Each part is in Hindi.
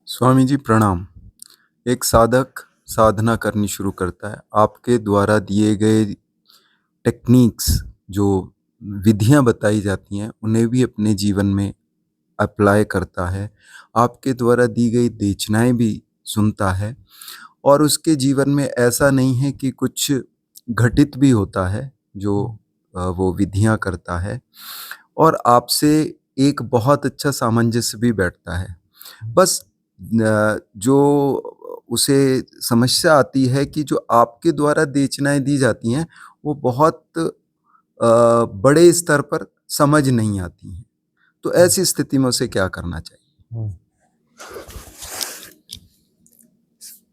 स्वामी जी प्रणाम। एक साधक साधना करनी शुरू करता है। आपके द्वारा दिए गए टेक्निक्स जो विधियां बताई जाती हैं उन्हें भी अपने जीवन में अप्लाई करता है। आपके द्वारा दी गई देचनाएं भी सुनता है और उसके जीवन में ऐसा नहीं है कि कुछ घटित भी होता है जो वो विधियां करता है और आपसे एक बहुत अच्छा सामंजस्य भी बैठता है। बस जो उसे समस्या आती है कि जो आपके द्वारा देचनाएँ दी जाती हैं, वो बहुत बड़े स्तर पर समझ नहीं आती हैं। तो ऐसी स्थिति में उसे क्या करना चाहिए?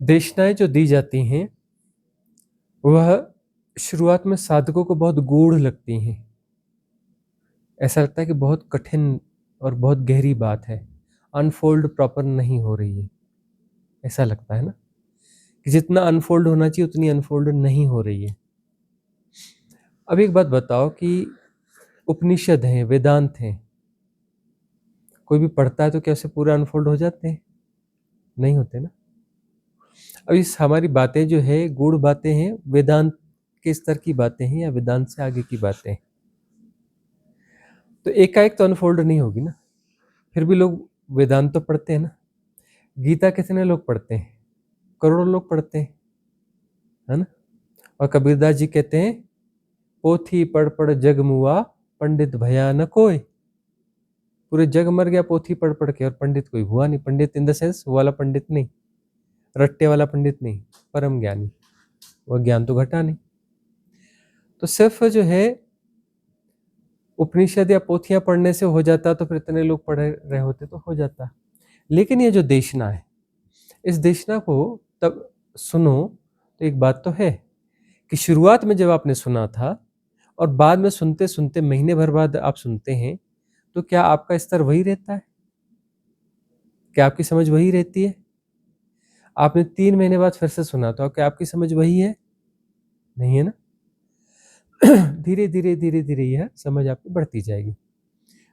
देशनाएं जो दी जाती हैं वह शुरुआत में साधकों को बहुत गूढ़ लगती हैं। ऐसा लगता है कि बहुत कठिन और बहुत गहरी बात है, अनफोल्ड प्रॉपर नहीं हो रही है। ऐसा लगता है ना कि जितना अनफोल्ड होना चाहिए उतनी अनफोल्ड नहीं हो रही है। अब एक बात बताओ कि उपनिषद हैं, वेदांत हैं, कोई भी पढ़ता है तो क्या उसे पूरा अनफोल्ड हो जाते हैं? नहीं होते ना। अब इस हमारी बातें जो है गूढ़ बातें हैं, वेदांत के स्तर की बातें हैं या वेदांत से आगे की बातें हैं, तो एकाएक तो अनफोल्ड नहीं होगी ना। फिर भी लोग वेदांत तो पढ़ते हैं ना। गीता कितने लोग पढ़ते हैं? करोड़ों लोग पढ़ते हैं, है ना। और कबीरदास जी कहते हैं, पोथी पढ़ पढ़ जग मुआ, पंडित भया न कोई। पूरे जग मर गया पोथी पढ़ पढ़ के और पंडित कोई हुआ नहीं। पंडित इन द सेंस वो वाला पंडित नहीं, रट्टे वाला पंडित नहीं, परम ज्ञानी। वह ज्ञान तो घटा नहीं। तो सिर्फ जो है उपनिषद या पोथियां पढ़ने से हो जाता तो फिर इतने लोग पढ़ रहे होते तो हो जाता। लेकिन ये जो देशना है, इस देशना को तब सुनो तो एक बात तो है कि शुरुआत में जब आपने सुना था और बाद में सुनते सुनते महीने भर बाद आप सुनते हैं, तो क्या आपका स्तर वही रहता है? क्या आपकी समझ वही रहती है? आपने 3 महीने बाद फिर से सुना तो क्या आपकी समझ वही है? नहीं है ना। धीरे धीरे धीरे धीरे यह समझ आपकी बढ़ती जाएगी।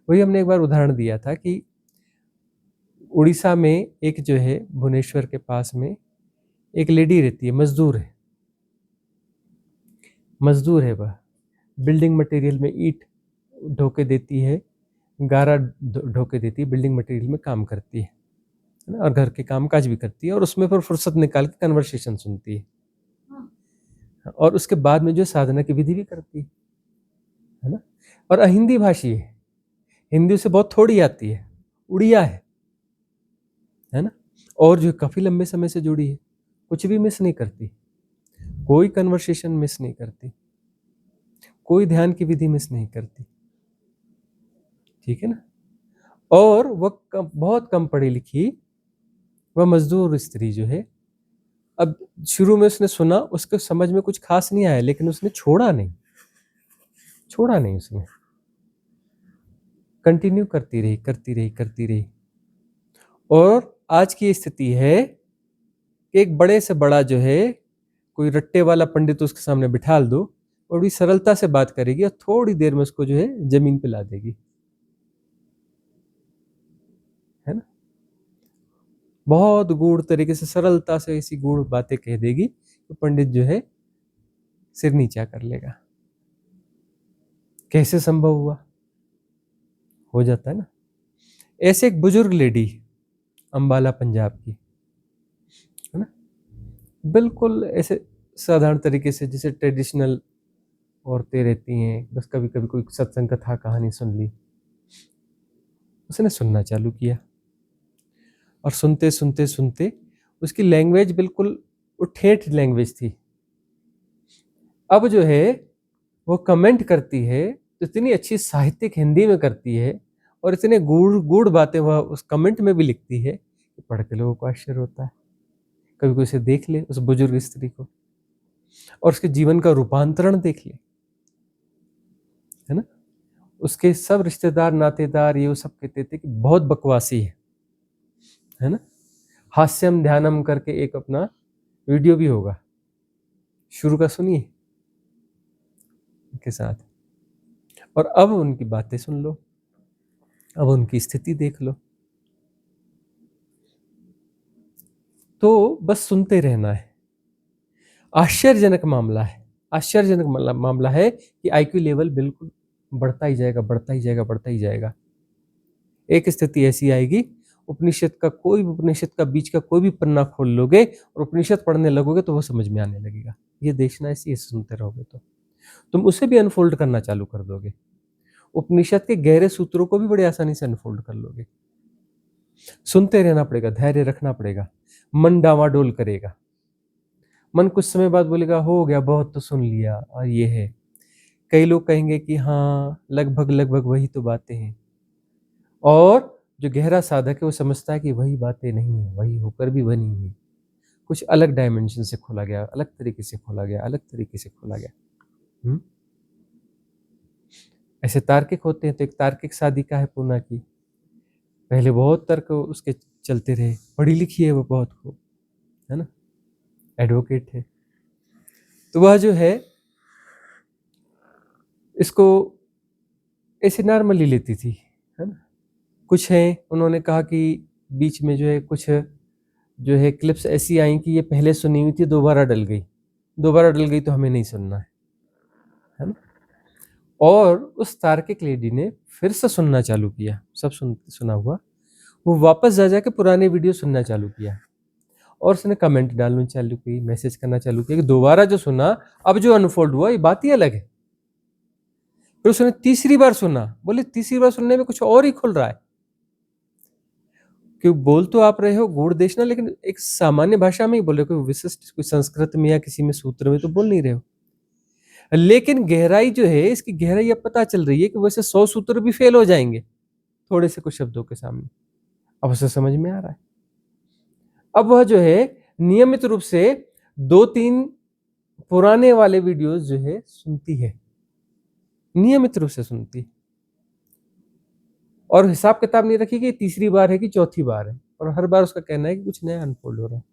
वही हमने एक बार उदाहरण दिया था कि उड़ीसा में एक जो है भुवनेश्वर के पास में एक लेडी रहती है, मजदूर है वह। बिल्डिंग मटेरियल में ईंट ढोके देती है, गारा ढोके देती है, बिल्डिंग मटेरियल में काम करती है ना, और घर के काम काज भी करती है और उसमें फिर फुर्सत निकाल के कन्वर्सेशन सुनती है और उसके बाद में जो साधना की विधि भी करती है ना। और अहिंदी भाषी है, हिंदी उसे बहुत थोड़ी आती है, उड़िया है ना। और जो काफी लंबे समय से जुड़ी है, कुछ भी मिस नहीं करती, कोई कन्वर्सेशन मिस नहीं करती, कोई ध्यान की विधि मिस नहीं करती, ठीक है ना। और वह बहुत कम पढ़ी लिखी, वह मजदूर स्त्री जो है, अब शुरू में उसने सुना, उसके समझ में कुछ खास नहीं आया, लेकिन उसने छोड़ा नहीं उसने कंटिन्यू करती रही। और आज की स्थिति है कि एक बड़े से बड़ा जो है कोई रट्टे वाला पंडित उसके सामने बिठा दो, बड़ी सरलता से बात करेगी और थोड़ी देर में उसको जो है जमीन पे ला देगी, है ना। बहुत गूढ़ तरीके से सरलता से ऐसी गूढ़ बातें कह देगी तो पंडित जो है सिर नीचा कर लेगा। कैसे संभव हुआ? हो जाता है ना। ऐसे एक बुजुर्ग लेडी, अंबाला पंजाब की, है ना, बिल्कुल ऐसे साधारण तरीके से जैसे ट्रेडिशनल औरतें रहती हैं, बस कभी कभी कोई सत्संग कथा कहानी सुन ली, उसने सुनना चालू किया और सुनते सुनते सुनते उसकी लैंग्वेज बिल्कुल वो ठेठ लैंग्वेज थी। अब जो है वो कमेंट करती है तो इतनी अच्छी साहित्यिक हिंदी में करती है और इतने गूढ़ गूढ़ बातें वह उस कमेंट में भी लिखती है कि पढ़ के लोगों को आश्चर्य होता है। कभी कोई उसे देख ले, उस बुजुर्ग स्त्री को, और उसके जीवन का रूपांतरण देख ले, है ना। उसके सब रिश्तेदार नातेदार ये वो सब कहते थे कि बहुत बकवासी है ना। हास्यम ध्यानम करके एक अपना वीडियो भी होगा, शुरू का सुनिए के साथ। और अब उनकी बातें सुन लो, अब उनकी स्थिति देख लो। तो बस सुनते रहना है। आश्चर्यजनक मामला है, आश्चर्यजनक मामला है कि आईक्यू लेवल बिल्कुल बढ़ता ही जाएगा, बढ़ता ही जाएगा, बढ़ता ही जाएगा। एक स्थिति ऐसी आएगी, उपनिषद का बीच का कोई भी पन्ना खोल लोगे और उपनिषद पढ़ने लगोगे तो वो समझ में आने लगेगा। ये देखना ऐसे सुनते रहोगे तो तुम उसे भी अनफोल्ड करना चालू कर दोगे। उपनिषद के गहरे सूत्रों को भी बड़ी आसानी से अनफोल्ड कर लोगे। सुनते रहना पड़ेगा, धैर्य रखना पड़ेगा। मन डावाडोल करेगा, मन कुछ समय बाद बोलेगा हो गया, बहुत तो सुन लिया और ये है। कई लोग कहेंगे कि हाँ लगभग लगभग वही तो बातें हैं, और जो गहरा साधक है वो समझता है कि वही बातें नहीं है, वही होकर भी वह नहीं है, कुछ अलग डायमेंशन से खोला गया, अलग तरीके से खोला गया, अलग तरीके से खोला गया। ऐसे तार्किक होते हैं। तो एक तार्किक साधिका है पूना की, पहले बहुत तर्क उसके चलते रहे, पढ़ी लिखी है वो बहुत खूब, है ना, एडवोकेट है। तो वह जो है इसको ऐसे नॉर्मली लेती थी, है ना। कुछ है उन्होंने कहा कि बीच में जो है कुछ जो है क्लिप्स ऐसी आई कि ये पहले सुनी हुई थी, दोबारा डल गई तो हमें नहीं सुनना है ना। और उस तार्किक लेडी ने फिर से सुनना चालू किया, सब सुना हुआ, वो वापस जा जाके पुराने वीडियो सुनना चालू किया और उसने कमेंट डालना चालू की, मैसेज करना चालू किया कि दोबारा जो सुना, अब जो अनफोल्ड हुआ ये बात ही अलग है। फिर उसने तीसरी बार सुना, बोले तीसरी बार सुनने में कुछ और ही खुल रहा है। क्यों बोल तो आप रहे हो गूढ़ देशना, लेकिन एक सामान्य भाषा में ही बोल रहे हो, कोई विशिष्ट कोई संस्कृत में या किसी में सूत्र में तो बोल नहीं रहे हो। लेकिन गहराई जो है, इसकी गहराई अब पता चल रही है कि वैसे 100 सूत्र भी फेल हो जाएंगे थोड़े से कुछ शब्दों के सामने। अब उसे समझ में आ रहा है। अब वह जो है नियमित रूप से 2-3 पुराने वाले वीडियोस जो है सुनती है, नियमित रूप से सुनती है, और हिसाब किताब नहीं रखी कि तीसरी बार है कि चौथी बार है, और हर बार उसका कहना है कि कुछ नया अनफोल्ड हो रहा है।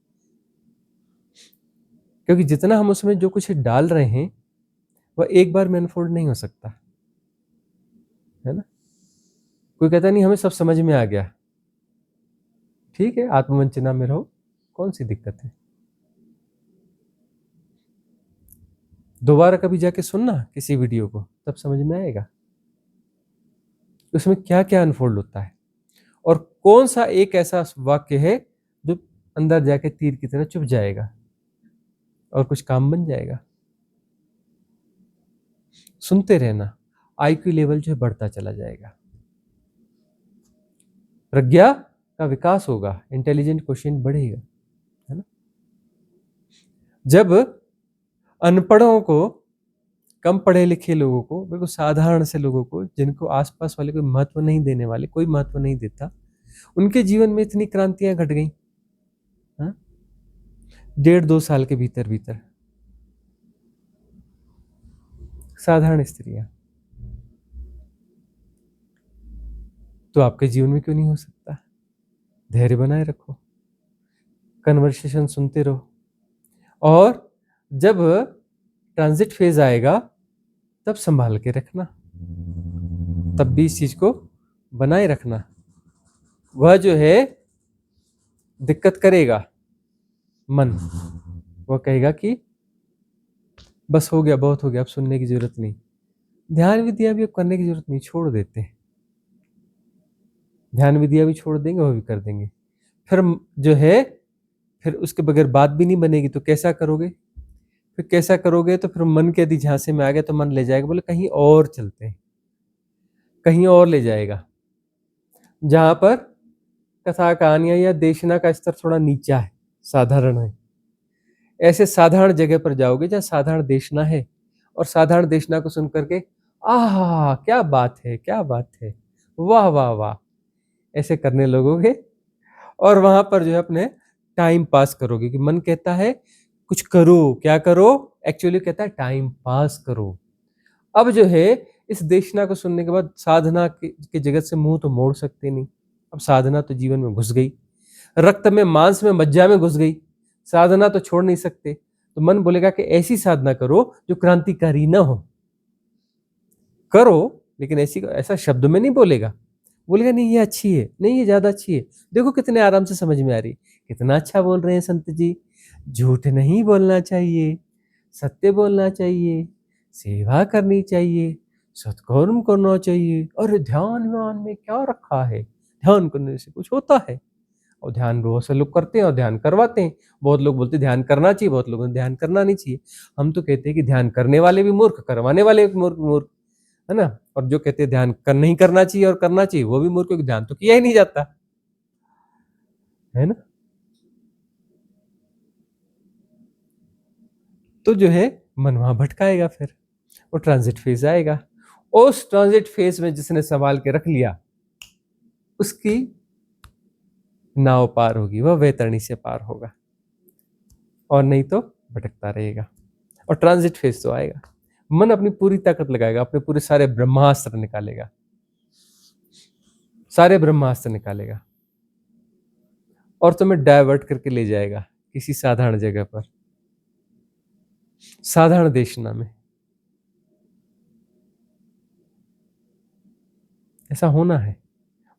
क्योंकि जितना हम उसमें जो कुछ डाल रहे हैं वह एक बार में अनफोल्ड नहीं हो सकता, है ना। कोई कहता नहीं हमें सब समझ में आ गया, ठीक है, आत्मवंचना में रहो, कौन सी दिक्कत है। दोबारा कभी जाके सुनना किसी वीडियो को, तब समझ में आएगा उसमें क्या क्या अनफोल्ड होता है, और कौन सा एक ऐसा वाक्य है जो अंदर जाके तीर की तरह चुभ जाएगा और कुछ काम बन जाएगा। सुनते रहना, आईक्यू लेवल जो है बढ़ता चला जाएगा, प्रज्ञा का विकास होगा, इंटेलिजेंट क्वेश्चन बढ़ेगा, है ना। जब अनपढ़ों को, कम पढ़े लिखे लोगों को, बिल्कुल साधारण से लोगों को, जिनको आसपास वाले कोई महत्व नहीं देने वाले, कोई महत्व नहीं देता, उनके जीवन में इतनी क्रांतियां घट गई 1.5-2 साल के भीतर भीतर। साधारण स्त्रियां, तो आपके जीवन में क्यों नहीं हो सकता। धैर्य बनाए रखो, कन्वर्सेशन सुनते रहो, और जब ट्रांजिट फेज आएगा तब संभाल के रखना, तब भी इस चीज को बनाए रखना। वह जो है दिक्कत करेगा मन, वह कहेगा कि बस हो गया, बहुत हो गया, अब सुनने की जरूरत नहीं। ध्यान विद्या भी अब करने की जरूरत नहीं, छोड़ देते हैं। ध्यान विद्या भी छोड़ देंगे, वह भी कर देंगे। फिर जो है, फिर उसके बगैर बात भी नहीं बनेगी, तो कैसा करोगे। फिर कैसा करोगे, तो फिर मन के यदि झांसे में आ गया तो मन ले जाएगा, बोले कहीं और चलते हैं, कहीं और ले जाएगा, जहां पर कथा कहानियां या देशना का स्तर थोड़ा नीचा है, साधारण है। ऐसे साधारण जगह पर जाओगे जहां साधारण देशना है, और साधारण देशना को सुन करके आह क्या बात है, क्या बात है, वाह वाह वाह, ऐसे करने लगोगे, और वहां पर जो है अपने टाइम पास करोगे। कि मन कहता है कुछ करो, क्या करो, एक्चुअली कहता है टाइम पास करो। अब जो है इस देशना को सुनने के बाद साधना के जगत से मुंह तो मोड़ सकते नहीं। अब साधना तो जीवन में घुस गई, रक्त में, मांस में, मज्जा में घुस गई, साधना तो छोड़ नहीं सकते। तो मन बोलेगा कि ऐसी साधना करो जो क्रांतिकारी ना हो। करो, लेकिन ऐसा शब्द में नहीं बोलेगा, बोलेगा नहीं ये अच्छी है, नहीं ये ज़्यादा अच्छी है, देखो कितने आराम से समझ में आ रही, कितना अच्छा बोल रहे हैं संत जी, झूठ नहीं बोलना चाहिए, सत्य बोलना चाहिए, सेवा करनी चाहिए, सत्कर्म करना चाहिए। अरे ध्यान व्यान में क्या रखा है, ध्यान करने से कुछ होता है। और ध्यान बहुत से लोग करते हैं और ध्यान करवाते हैं। बहुत लोग बोलते हैं ध्यान करना चाहिए, बहुत लोग बोलते हैं ध्यान करना नहीं चाहिए। हम तो कहते हैं कि ध्यान करने वाले भी मूर्ख, करवाने वाले भी मूर्ख मूर्ख, है ना। और जो कहते हैं ध्यान कर नहीं करना चाहिए और करना चाहिए, वो भी मूर्ख, क्योंकि ध्यान तो किया ही नहीं जाता, है ना। तो जो है मन वहां भटकाएगा, फिर वो ट्रांजिट फेज आएगा। उस ट्रांजिट फेज में जिसने संभाल के रख लिया, उसकी नाव पार होगी, वह वैतरणी से पार होगा, और नहीं तो भटकता रहेगा। और ट्रांजिट फेज तो आएगा, मन अपनी पूरी ताकत लगाएगा, अपने पूरे सारे ब्रह्मास्त्र निकालेगा, सारे ब्रह्मास्त्र निकालेगा, और तुम्हें डाइवर्ट करके ले जाएगा किसी साधारण जगह पर, साधारण देशना में। ऐसा होना है,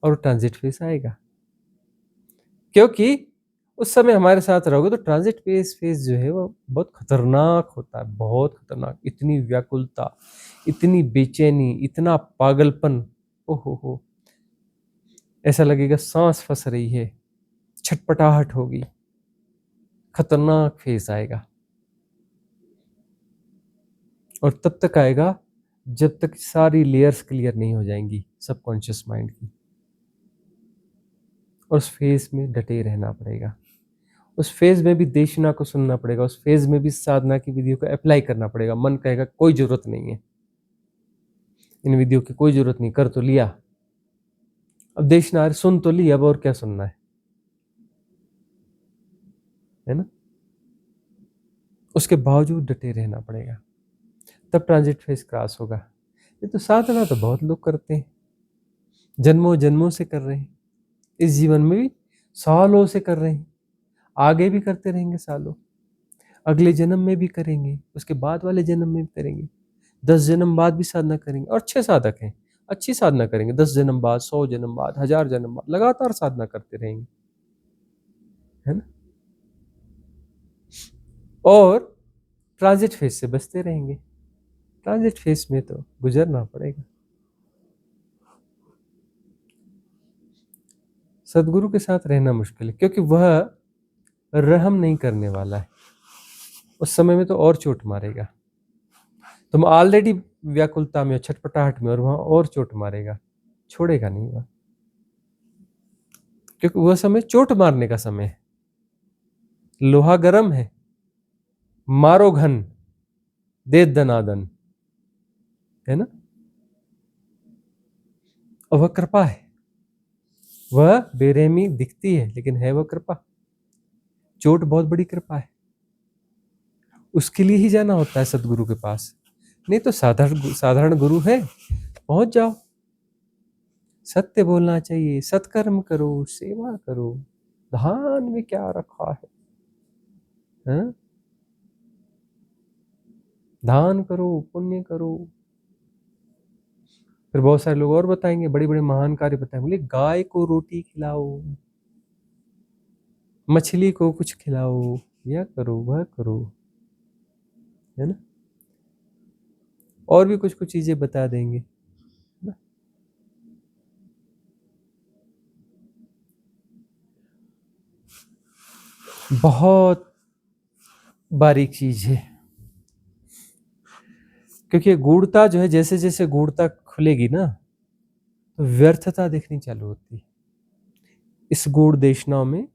और ट्रांजिट फेज आएगा, क्योंकि उस समय हमारे साथ रहोगे तो ट्रांजिट फेज जो है वो बहुत खतरनाक होता है, बहुत खतरनाक। इतनी व्याकुलता, इतनी बेचैनी, इतना पागलपन, ओहो हो, ऐसा लगेगा सांस फंस रही है, छटपटाहट होगी, खतरनाक फेज आएगा। और तब तक आएगा जब तक सारी लेयर्स क्लियर नहीं हो जाएंगी सबकॉन्शियस माइंड की। और उस फेज में डटे रहना पड़ेगा, उस फेज में भी देशना को सुनना पड़ेगा, उस फेज में भी साधना की विधियों को अप्लाई करना पड़ेगा। मन कहेगा कोई जरूरत नहीं है, इन विधियों की कोई जरूरत नहीं, कर तो लिया, अब देशना सुन तो लिया, अब और क्या सुनना है ना। उसके बावजूद डटे रहना पड़ेगा, तब ट्रांजिट फेज क्रॉस होगा। ये तो साधना तो बहुत लोग करते हैं, जन्मों जन्मों से कर रहे हैं, इस जीवन में भी सालों से कर रहे हैं, आगे भी करते रहेंगे सालों, अगले जन्म में भी करेंगे, उसके बाद वाले जन्म में भी करेंगे, 10 जन्म बाद भी साधना करेंगे। और अच्छे साधक हैं, अच्छी साधना करेंगे, 10 जन्म बाद, 100 जन्म बाद, 1000 जन्म बाद, लगातार साधना करते रहेंगे, है ना। और ट्रांजिट फेज से बचते रहेंगे, ट्रांजिट फेज में तो गुजरना पड़ेगा। सदगुरु के साथ रहना मुश्किल है, क्योंकि वह रहम नहीं करने वाला है, उस समय में तो और चोट मारेगा। तुम ऑलरेडी व्याकुलता में, छटपटाहट में, और वहां और चोट मारेगा, छोड़ेगा नहीं वह, क्योंकि वह समय चोट मारने का समय है। लोहा गर्म है, मारो घन, दे दनादन, है ना। और वह कृपा है, वह बेरहमी दिखती है लेकिन है वह कृपा, चोट बहुत बड़ी कृपा है। उसके लिए ही जाना होता है सदगुरु के पास, नहीं तो साधारण साधारण गुरु है, पहुंच जाओ। सत्य बोलना चाहिए, सत्कर्म करो, सेवा करो, धान में क्या रखा है, हाँ? दान करो, पुण्य करो। फिर बहुत सारे लोग और बताएंगे, बड़े बड़े महान कार्य बताएंगे, बोले गाय को रोटी खिलाओ, मछली को कुछ खिलाओ, यह करो वह करो, है ना। और भी कुछ कुछ चीजें बता देंगे, है ना? बहुत बारीक चीज है, क्योंकि गूढ़ता जो है, जैसे जैसे गूढ़ता खुलेगी ना, तो व्यर्थता दिखनी चालू होती है। इस गूढ़ देशनाओं में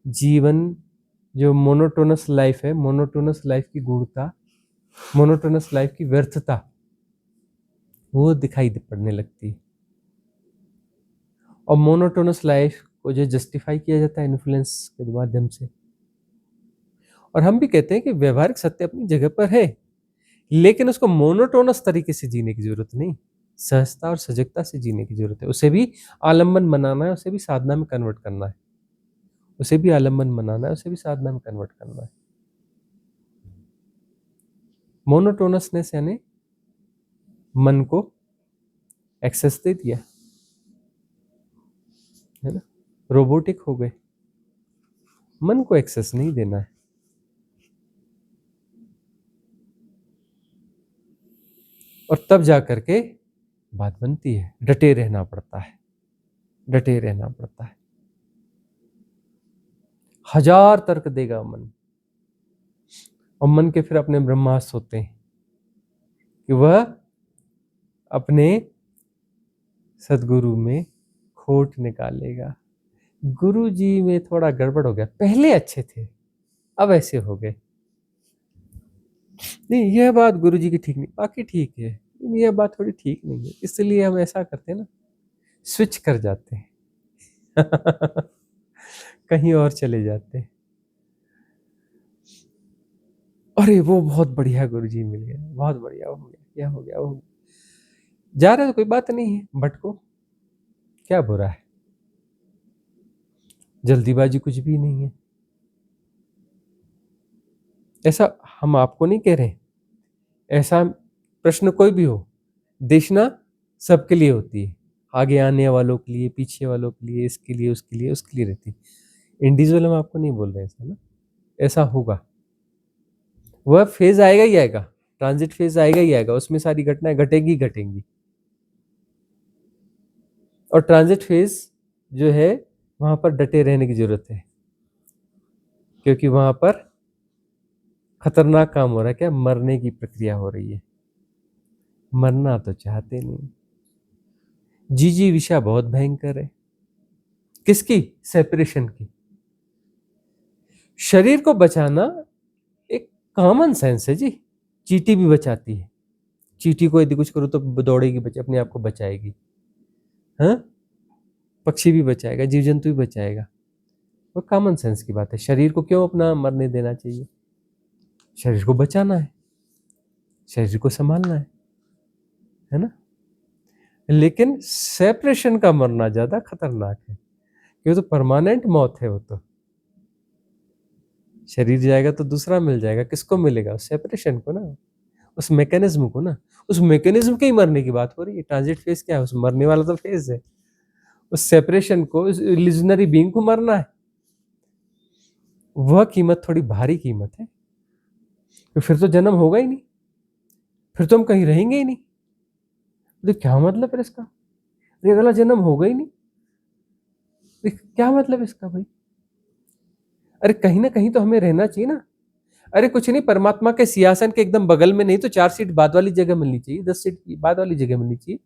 जीवन, जो मोनोटोनस लाइफ है, मोनोटोनस लाइफ की गूढ़ता, मोनोटोनस लाइफ की व्यर्थता, वो दिखाई पड़ने लगती है। और मोनोटोनस लाइफ को जो जस्टिफाई किया जाता है इन्फ्लुएंस के माध्यम से। और हम भी कहते हैं कि व्यवहारिक सत्य अपनी जगह पर है, लेकिन उसको मोनोटोनस तरीके से जीने की जरूरत नहीं, सहजता और सजगता से जीने की जरूरत है। उसे भी आलम्बन बनाना है, उसे भी साधना में कन्वर्ट करना है, उसे भी आलम्बन बनाना है, उसे भी साधना में कन्वर्ट करना है। मोनोटोनसनेस यानी मन को एक्सेस दे दिया, है ना, रोबोटिक हो गए। मन को एक्सेस नहीं देना है। और तब जा करके बात बनती है। डटे रहना पड़ता है, डटे रहना पड़ता है। हजार तर्क देगा मन, और मन के फिर अपने ब्रह्मास्त्र होते हैं कि वह अपने सदगुरु में खोट निकालेगा। गुरु जी में थोड़ा गड़बड़ हो गया, पहले अच्छे थे अब ऐसे हो गए, नहीं यह बात गुरु जी की ठीक नहीं, बाकी ठीक है, यह बात थोड़ी ठीक नहीं है, इसलिए हम ऐसा करते हैं ना, स्विच कर जाते हैं कहीं और चले जाते हैं। अरे वो बहुत बढ़िया गुरुजी मिल गया, बहुत बढ़िया, हो गया, क्या हो गया, वो हो गया। जा रहे तो कोई बात नहीं है, भटको, क्या बुरा है, जल्दीबाजी कुछ भी नहीं है। ऐसा हम आपको नहीं कह रहे, ऐसा प्रश्न कोई भी हो, देशना सबके लिए होती है, आगे आने वालों के लिए, पीछे वालों के लिए, इसके लिए, उसके लिए, उसके लिए रहती है। इंडिविजुअल हम आपको नहीं बोल रहे ऐसा ना, ऐसा होगा, वह फेज आएगा ही आएगा, ट्रांजिट फेज आएगा ही आएगा, उसमें सारी घटनाएं घटेंगी घटेंगी। और ट्रांजिट फेज जो है वहां पर डटे रहने की जरूरत है, क्योंकि वहां पर खतरनाक काम हो रहा है, क्या, मरने की प्रक्रिया हो रही है। मरना तो चाहते नहीं। जी विषय बहुत भयंकर है। किसकी? सेपरेशन की। शरीर को बचाना एक कॉमन सेंस है जी, चींटी भी बचाती है, चींटी को यदि कुछ करो तो दौड़ेगी, अपने आप को बचाएगी, हाँ, पक्षी भी बचाएगा, जीव जंतु भी बचाएगा, वो कॉमन सेंस की बात है। शरीर को क्यों अपना मरने देना चाहिए? शरीर को बचाना है, शरीर को संभालना है ना। लेकिन सेपरेशन का मरना ज्यादा खतरनाक है, क्यों, तो परमानेंट मौत है वो तो। शरीर जाएगा तो दूसरा मिल जाएगा, किसको मिलेगा? सेपरेशन को ना, उस मैकेनिज्म को ना, उस मैकेनिज्म के ही मरने की बात हो रही है। ट्रांजिट फेज क्या है? उस मरने वाला तो फेज है, उस सेपरेशन को, उस इल्यूजनरी बीइंग को मरना है। वह कीमत थोड़ी भारी कीमत है, तो फिर तो जन्म होगा ही नहीं, फिर तो हम कहीं रहेंगे ही नहीं। तो क्या मतलब है इसका? ये अगला जन्म होगा ही नहीं, क्या मतलब है इसका भाई? अरे कहीं ना कहीं तो हमें रहना चाहिए ना। अरे कुछ नहीं, परमात्मा के सिंहासन के एकदम बगल में नहीं तो 4 सीट बाद वाली जगह मिलनी चाहिए, 10 सीट की बाद वाली जगह मिलनी चाहिए,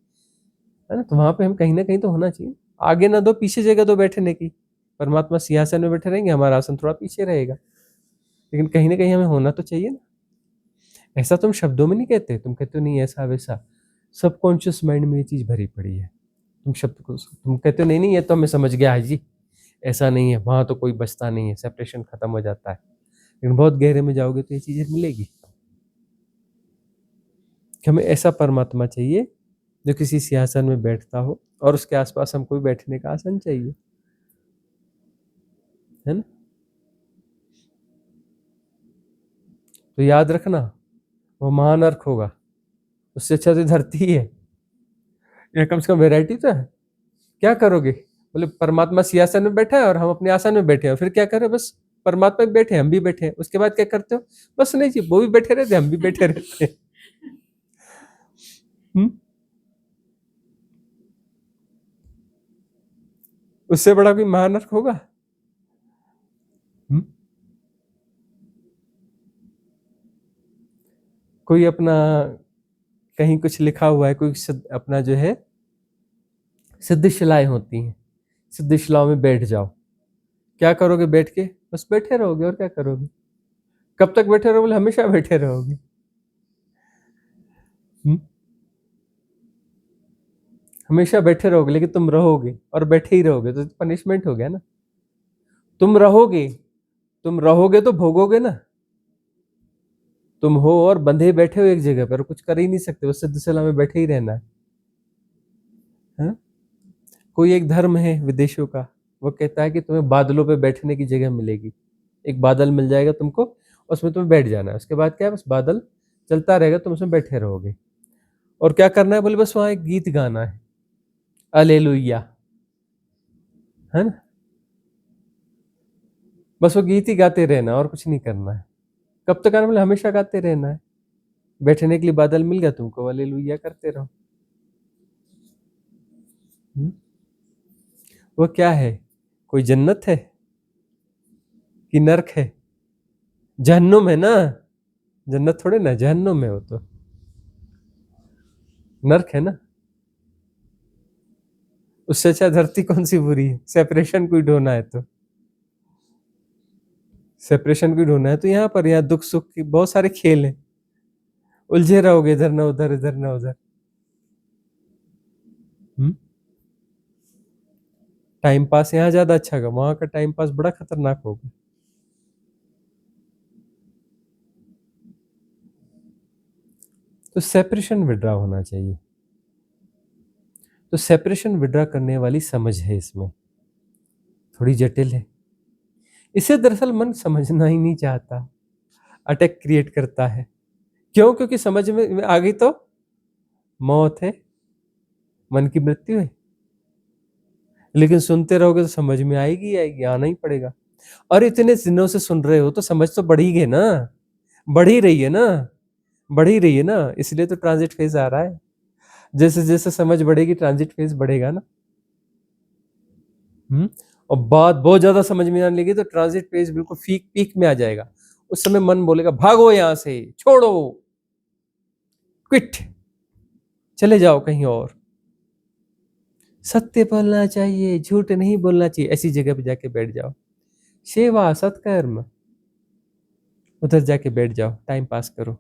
है ना। तो वहां पे हम कहीं ना कहीं तो होना चाहिए। आगे ना दो, पीछे जगह दो बैठने की। परमात्मा सिंहासन में बैठे रहेंगे, हमारा आसन थोड़ा पीछे रहेगा, लेकिन कहीं ना कहीं हमें होना तो चाहिए ना। ऐसा तुम शब्दों में नहीं कहते, तुम कहते हो नहीं ऐसा वैसा, सबकॉन्शियस माइंड में ये चीज भरी पड़ी है। तुम शब्द को तुम कहते हो नहीं नहीं ये तो हमें समझ गया है जी, ऐसा नहीं है, वहां तो कोई बचता नहीं है, सेपरेशन खत्म हो जाता है। लेकिन बहुत गहरे में जाओगे तो ये चीजें मिलेगी कि हमें ऐसा परमात्मा चाहिए जो किसी सिंहासन में बैठता हो और उसके आसपास हमको भी बैठने का आसन चाहिए, है ना। तो याद रखना, वो महानर्क होगा, उससे अच्छा तो धरती ही है। ये कम से कम वेराइटी तो है। क्या करोगे? बोले परमात्मा सिंहासन में बैठा है और हम अपने आसन में बैठे हैं, फिर क्या करें? बस परमात्मा भी बैठे हैं, हम भी बैठे हैं, उसके बाद क्या करते हो? बस नहीं जी, वो भी बैठे रहते, हम भी बैठे रहते। उससे बड़ा कोई महानर्क होगा? कोई अपना कहीं कुछ लिखा हुआ है, कोई अपना जो है सिद्ध शिलाएं होती हैं, सिद्ध शिलाओं में बैठ जाओ, क्या करोगे बैठ के? बस बैठे रहोगे, और क्या करोगे? कब तक बैठे रहोगे? बोले हमेशा बैठे रहोगे। हमेशा बैठे रहोगे, लेकिन तुम रहोगे और बैठे ही रहोगे, तो पनिशमेंट हो गया ना। तुम रहोगे, तुम रहोगे तो भोगोगे ना। तुम हो और बंधे बैठे हो एक जगह पर, कुछ कर ही नहीं सकते, बस सिद्ध शिला में बैठे ही रहना है। कोई एक धर्म है विदेशों का, वो कहता है कि तुम्हें बादलों पे बैठने की जगह मिलेगी, एक बादल मिल जाएगा तुमको, उसमें तुम्हें बैठ जाना है, उसके बाद क्या है, बस बादल चलता रहेगा, तुम उसमें बैठे रहोगे। और क्या करना है? बोले बस वहां एक गीत गाना है, अलेलुया, है ना? बस वो गीत ही गाते रहना और कुछ नहीं करना है। कब तक आने वाला? हमेशा गाते रहना है। बैठने के लिए बादल मिल गया तुमको, हालेलुया करते रहो। वो क्या है? कोई जन्नत है कि नर्क है? जहन्नुम है ना, जन्नत थोड़े ना, जहन्नुम है वो तो, नर्क है ना। उससे अच्छा धरती कौन सी बुरी है? सेपरेशन कोई ढूंढना है तो, सेपरेशन कोई ढूंढना है तो यहाँ पर, यहाँ दुख सुख की बहुत सारे खेल हैं, उलझे रहोगे इधर ना उधर, इधर ना उधर। टाइम पास यहाँ ज्यादा अच्छा होगा, वहां का टाइम पास बड़ा खतरनाक होगा। तो सेपरेशन विड्रा होना चाहिए। तो सेपरेशन विड्रा करने वाली समझ है इसमें, थोड़ी जटिल है। इसे दरअसल मन समझना ही नहीं चाहता, अटैक क्रिएट करता है। क्यों? क्योंकि समझ में आ गई तो मौत है, मन की मृत्यु है। लेकिन सुनते रहोगे तो समझ में आएगी आएगी, आना ही पड़ेगा। और इतने दिनों से सुन रहे हो तो समझ तो बढ़ ही गई ना, बढ़ ही रही है ना, बढ़ ही रही है ना, इसलिए तो ट्रांजिट फेज आ रहा है। जैसे जैसे समझ बढ़ेगी ट्रांजिट फेज बढ़ेगा ना। और बात बहुत ज्यादा समझ में आने लगी तो ट्रांजिट फेज बिल्कुल पीक पीक में आ जाएगा। उस समय मन बोलेगा भागो यहां से, छोड़ो, क्विट, चले जाओ कहीं और। सत्य बोलना चाहिए, झूठ नहीं बोलना चाहिए, ऐसी जगह पे जाके बैठ जाओ। सेवा सत्कर्म, उधर जाके बैठ जाओ, टाइम पास करो,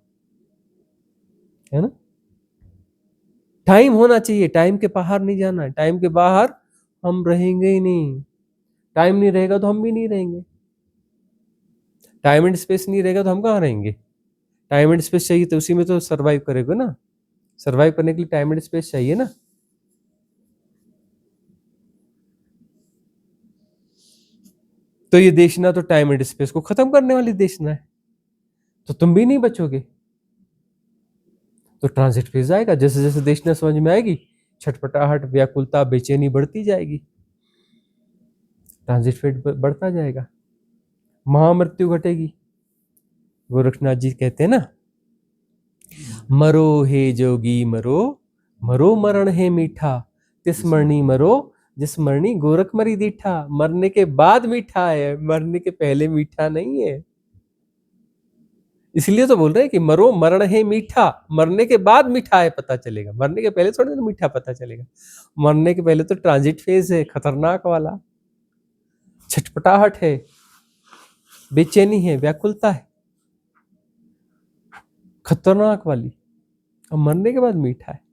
है ना। टाइम होना चाहिए, टाइम के बाहर नहीं जाना, टाइम के बाहर हम रहेंगे ही नहीं। टाइम नहीं रहेगा तो हम भी नहीं रहेंगे, टाइम एंड स्पेस नहीं रहेगा तो हम कहाँ रहेंगे। टाइम एंड स्पेस चाहिए तो उसी में तो सरवाइव करेगा ना, सरवाइव करने के लिए टाइम एंड स्पेस चाहिए ना। तो ये देशना तो टाइम एंड स्पेस को खत्म करने वाली देशना है, तो तुम भी नहीं बचोगे। तो ट्रांजिट फेज आएगा, जैसे जैसे देशना समझ में आएगी, छटपटाहट, व्याकुलता, बेचैनी बढ़ती जाएगी, ट्रांजिट फेज बढ़ता जाएगा, महामृत्यु घटेगी। गोरखनाथ जी कहते हैं ना, मरो हे जोगी मरो, मरो मरण है मीठा, तिस मरणी मरो, जिस मरणी गोरख मरी दीठा। मरने के बाद मीठा है, मरने के पहले मीठा नहीं है। इसलिए तो बोल रहे हैं कि मरो मरण है मीठा, मरने के बाद मीठा है पता चलेगा, मरने के पहले थोड़ी ना मीठा पता चलेगा। मरने के पहले तो ट्रांजिट फेज है, खतरनाक वाला, छटपटाहट है, बेचैनी है, व्याकुलता है, खतरनाक वाली। और मरने के बाद मीठा है।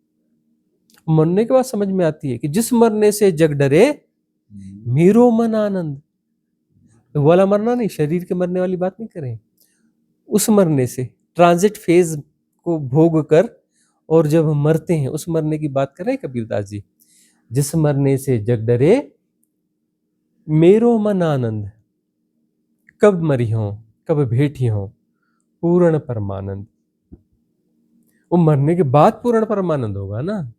मरने के बाद समझ में आती है कि जिस मरने से जग डरे मेरो मन आनंद। तो वाला मरना नहीं, शरीर के मरने वाली बात नहीं करें, उस मरने से, ट्रांजिट फेज को भोग कर और जब हम मरते हैं उस मरने की बात कर रहे हैं कबीरदास जी। जिस मरने से जग डरे मेरो मन आनंद। कब मरी हो, कब भेटी हो, पूर्ण परमानंद। वो मरने के बाद पूर्ण परमानंद होगा ना,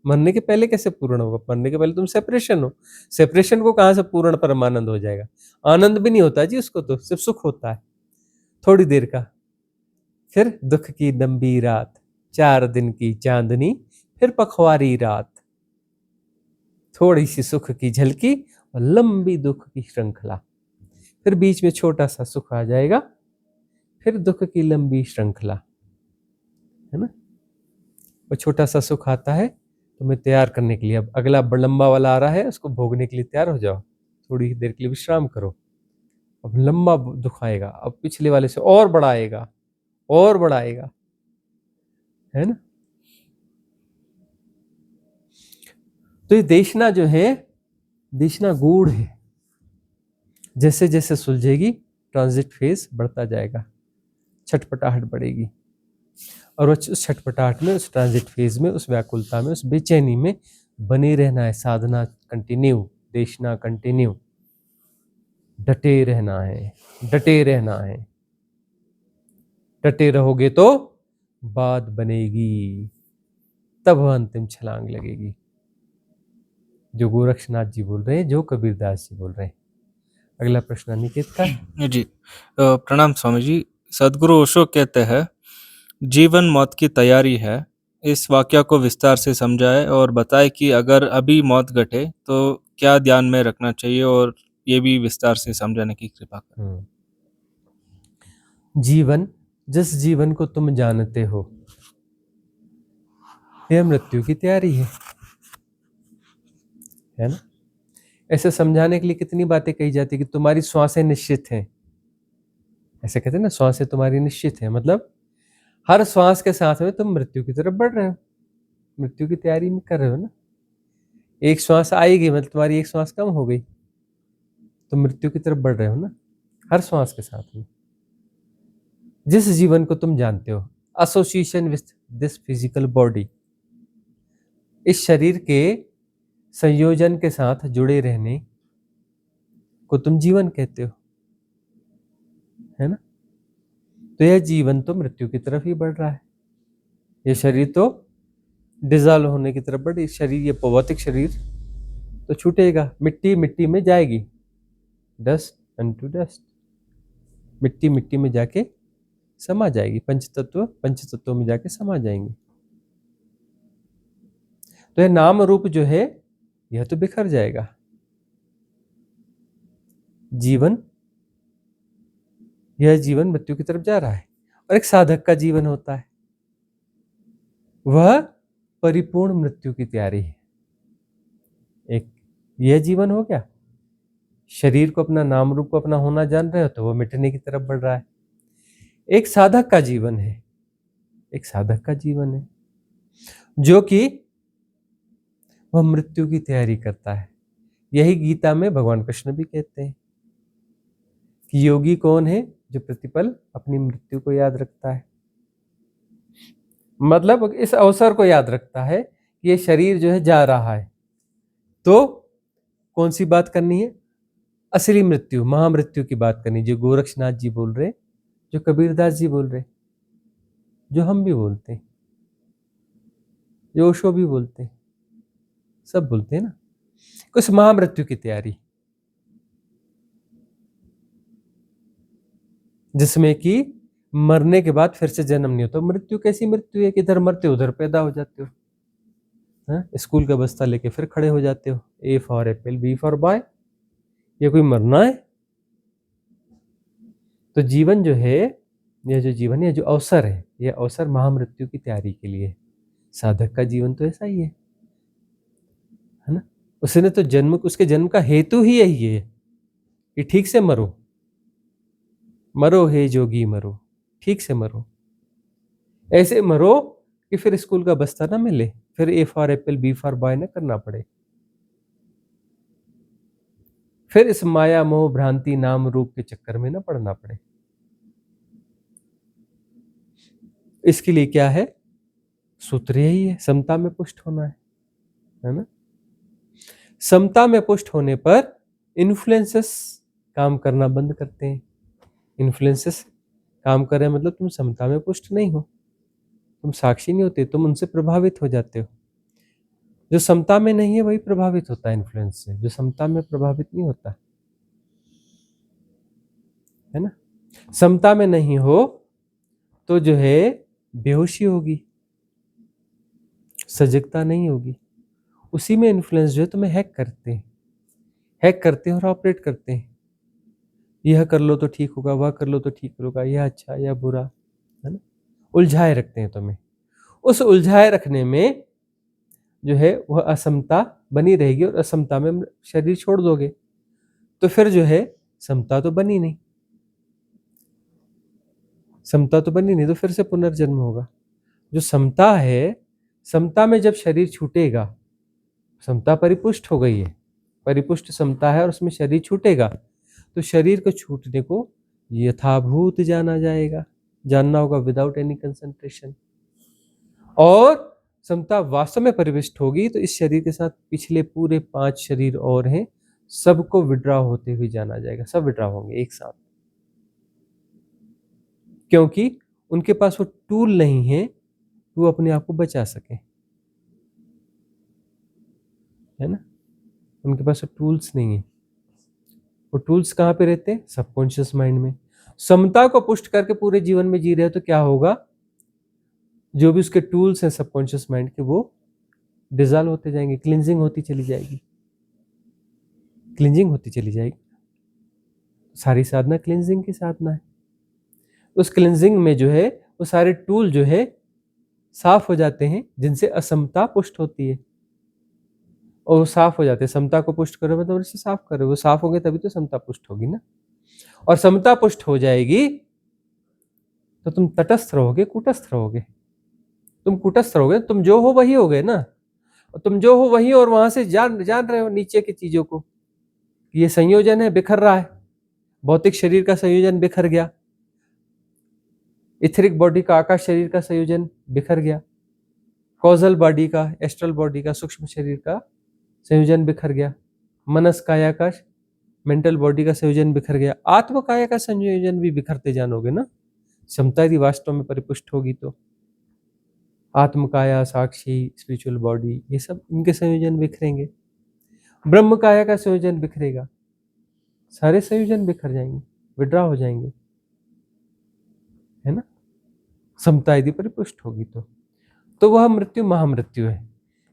मरने के पहले कैसे पूर्ण होगा? मरने के पहले तुम सेपरेशन हो, सेपरेशन को कहां से पूर्ण परमानंद हो जाएगा? आनंद भी नहीं होता जी उसको, तो सिर्फ सुख होता है थोड़ी देर का। फिर दुख की लंबी रात, 4 दिन की चांदनी, फिर पखवारी रात, थोड़ी सी सुख की झलकी और लंबी दुख की श्रृंखला, फिर बीच में छोटा सा सुख आ जाएगा, फिर दुख की लंबी श्रृंखला, है ना। वो छोटा सा सुख आता है तुम्हें तैयार करने के लिए, अब अगला लंबा वाला आ रहा है, उसको भोगने के लिए तैयार हो जाओ, थोड़ी देर के लिए विश्राम करो। अब लंबा दुख आएगा, अब पिछले वाले से और बड़ा आएगा, और बड़ा आएगा, है ना। तो ये देशना जो है, देशना गूढ़ है, जैसे जैसे सुलझेगी ट्रांजिट फेज बढ़ता जाएगा, छटपटाहट बढ़ेगी, और उस छटपटाहट में, उस ट्रांजिट फेज में, उस व्याकुलता में, उस बेचैनी में बने रहना है। साधना कंटिन्यू, देशना कंटिन्यू, डटे रहना है, डटे रहना है। डटे रहोगे तो बात बनेगी, तब अंतिम छलांग लगेगी। जो गोरक्षनाथ जी बोल रहे हैं, जो कबीरदास जी बोल रहे हैं। अगला प्रश्न अनिकेत का है। जी प्रणाम स्वामी जी। सदगुरु ओशो कहते हैं जीवन मौत की तैयारी है। इस वाक्य को विस्तार से समझाए और बताए कि अगर अभी मौत घटे तो क्या ध्यान में रखना चाहिए, और ये भी विस्तार से समझाने की कृपा करें। जीवन, जिस जीवन को तुम जानते हो, यह मृत्यु की तैयारी है ना। ऐसे समझाने के लिए कितनी बातें कही जाती है कि तुम्हारी श्वासें निश्चित हैं। ऐसे कहते हैं ना, श्वासें तुम्हारी निश्चित है, मतलब हर श्वास के साथ में तुम मृत्यु की तरफ बढ़ रहे हो, मृत्यु की तैयारी में कर रहे हो ना। एक श्वास आएगी, मतलब तुम्हारी एक श्वास कम हो गई, तुम मृत्यु की तरफ बढ़ रहे हो ना, हर श्वास के साथ में। जिस जीवन को तुम जानते हो, association with this physical body, इस शरीर के संयोजन के साथ जुड़े रहने को तुम जीवन कहते हो, है ना। तो यह जीवन तो मृत्यु की तरफ ही बढ़ रहा है। यह शरीर तो डिजॉल्व होने की तरफ बढ़ी। शरीर, ये भौतिक शरीर तो छूटेगा, मिट्टी मिट्टी में जाएगी, डस्ट अनटू डस्ट, मिट्टी मिट्टी में जाके समा जाएगी, पंचतत्व पंचतत्वों में जाके समा जाएंगे। तो यह नाम रूप जो है, यह तो बिखर जाएगा। जीवन, यह जीवन मृत्यु की तरफ जा रहा है। और एक साधक का जीवन होता है, वह परिपूर्ण मृत्यु की तैयारी है। एक यह जीवन हो गया, शरीर को अपना, नाम रूप को अपना होना जान रहे हो तो वह मिटने की तरफ बढ़ रहा है। एक साधक का जीवन है, एक साधक का जीवन है जो कि वह मृत्यु की तैयारी करता है। यही गीता में भगवान कृष्ण भी कहते हैं कि योगी कौन है, जो प्रतिपल अपनी मृत्यु को याद रखता है, मतलब इस अवसर को याद रखता है कि ये शरीर जो है जा रहा है, तो कौन सी बात करनी है, असली मृत्यु, महामृत्यु की बात करनी, जो गोरक्षनाथ जी बोल रहे, जो कबीरदास जी बोल रहे, जो हम भी बोलते हैं, जो ओशो भी बोलते हैं, सब बोलते हैं ना, कुछ महामृत्यु की तैयारी, जिसमें कि मरने के बाद फिर से जन्म नहीं होता। मृत्यु कैसी मृत्यु है कि इधर मरते हो उधर पैदा हो जाते हो, स्कूल का बस्ता लेके फिर खड़े हो जाते हो, A for apple, B for boy, ये कोई मरना है। तो जीवन जो है, यह जो जीवन है, जो अवसर है, यह अवसर महामृत्यु की तैयारी के लिए। साधक का जीवन तो ऐसा ही है ना। उसने तो जन्म, उसके जन्म का हेतु ही यही है कि ठीक से मरो, मरो हे जोगी मरो, ठीक से मरो, ऐसे मरो कि फिर स्कूल का बस्ता ना मिले, फिर A for apple B for boy ना करना पड़े, फिर इस माया मोह भ्रांति नाम रूप के चक्कर में ना पड़ना पड़े। इसके लिए क्या है, सूत्र यही है, समता में पुष्ट होना है ना। समता में पुष्ट होने पर इन्फ्लुएंसेस काम करना बंद करते हैं। इन्फ्लुएंसेस काम कर रहे हैं, मतलब तुम समता में पुष्ट नहीं हो, तुम साक्षी नहीं होते, तुम उनसे प्रभावित हो जाते हो। जो समता में नहीं है वही प्रभावित होता है इन्फ्लुएंस से, जो समता में प्रभावित नहीं होता, है ना। समता में नहीं हो तो जो है बेहोशी होगी, सजगता नहीं होगी, उसी में इन्फ्लुएंस जो है तुम्हें हैक करते हैं, हैक करते हैं और ऑपरेट करते हैं। यह कर लो तो ठीक होगा, वह कर लो तो ठीक होगा, यह अच्छा या बुरा, है ना, उलझाए रखते हैं तुम्हें। उस उलझाए रखने में जो है वह असमता बनी रहेगी, और असमता में शरीर छोड़ दोगे तो फिर जो है समता तो बनी नहीं, समता तो बनी नहीं, तो फिर से पुनर्जन्म होगा। जो समता है, समता में जब शरीर छूटेगा, समता परिपुष्ट हो गई है, परिपुष्ट समता है और उसमें शरीर छूटेगा, तो शरीर को छूटने को यथाभूत जाना जाएगा, जानना होगा विदाउट एनी कंसंट्रेशन। और समता वास्तव में परिविष्ट होगी तो इस शरीर के साथ पिछले पूरे 5 शरीर और हैं, सबको विड्रॉ होते हुए जाना जाएगा, सब विड्रॉ होंगे एक साथ, क्योंकि उनके पास वो टूल नहीं है वो अपने आप को बचा सके, है ना। उनके पास टूल्स नहीं है। वो टूल्स कहाँ पे रहते हैं? सबकॉन्शियस माइंड में। समता को पुष्ट करके पूरे जीवन में जी रहे हो तो क्या होगा? जो भी उसके टूल्स हैं सबकॉन्शियस माइंड के, वो डिजॉल्व होते जाएंगे, क्लिनजिंग होती चली जाएगी, क्लिनजिंग होती चली जाएगी। सारी साधना क्लिनजिंग की साधना है। उस क्लिनजिंग में जो है वो सारे टूल जो है साफ हो जाते हैं, जिनसे असमता पुष्ट होती है, और वो साफ हो जाते हैं। समता को पुष्ट करो मतलब उसे साफ करो, वो साफ होंगे तभी तो समता पुष्ट होगी ना। और समता पुष्ट हो जाएगी तो तुम तटस्थ रहोगे, कूटस्थ रहोगे। तुम कूटस्थ रहोगे, तुम जो हो वही हो गए ना। और तुम जो हो वही, और वहां से जान रहे हो नीचे की चीजों को। ये संयोजन है, बिखर रहा है। भौतिक शरीर का संयोजन बिखर गया, इथरिक बॉडी का, आकाश शरीर का संयोजन बिखर गया, कॉजल बॉडी का, एस्ट्रल बॉडी का, सूक्ष्म शरीर का संयोजन बिखर गया, मनस काया का, मेंटल बॉडी का संयोजन बिखर गया, आत्म काया का संयोजन भी बिखरते जानोगे ना। क्षमता यदि वास्तव में परिपुष्ट होगी तो आत्म काया, साक्षी, स्पिरिचुअल बॉडी, ये सब इनके संयोजन बिखरेंगे। ब्रह्म काया का संयोजन बिखरेगा, सारे संयोजन बिखर जाएंगे, विड्रॉ हो जाएंगे, है ना। समता यदि परिपुष्ट होगी तो वह मृत्यु महामृत्यु है।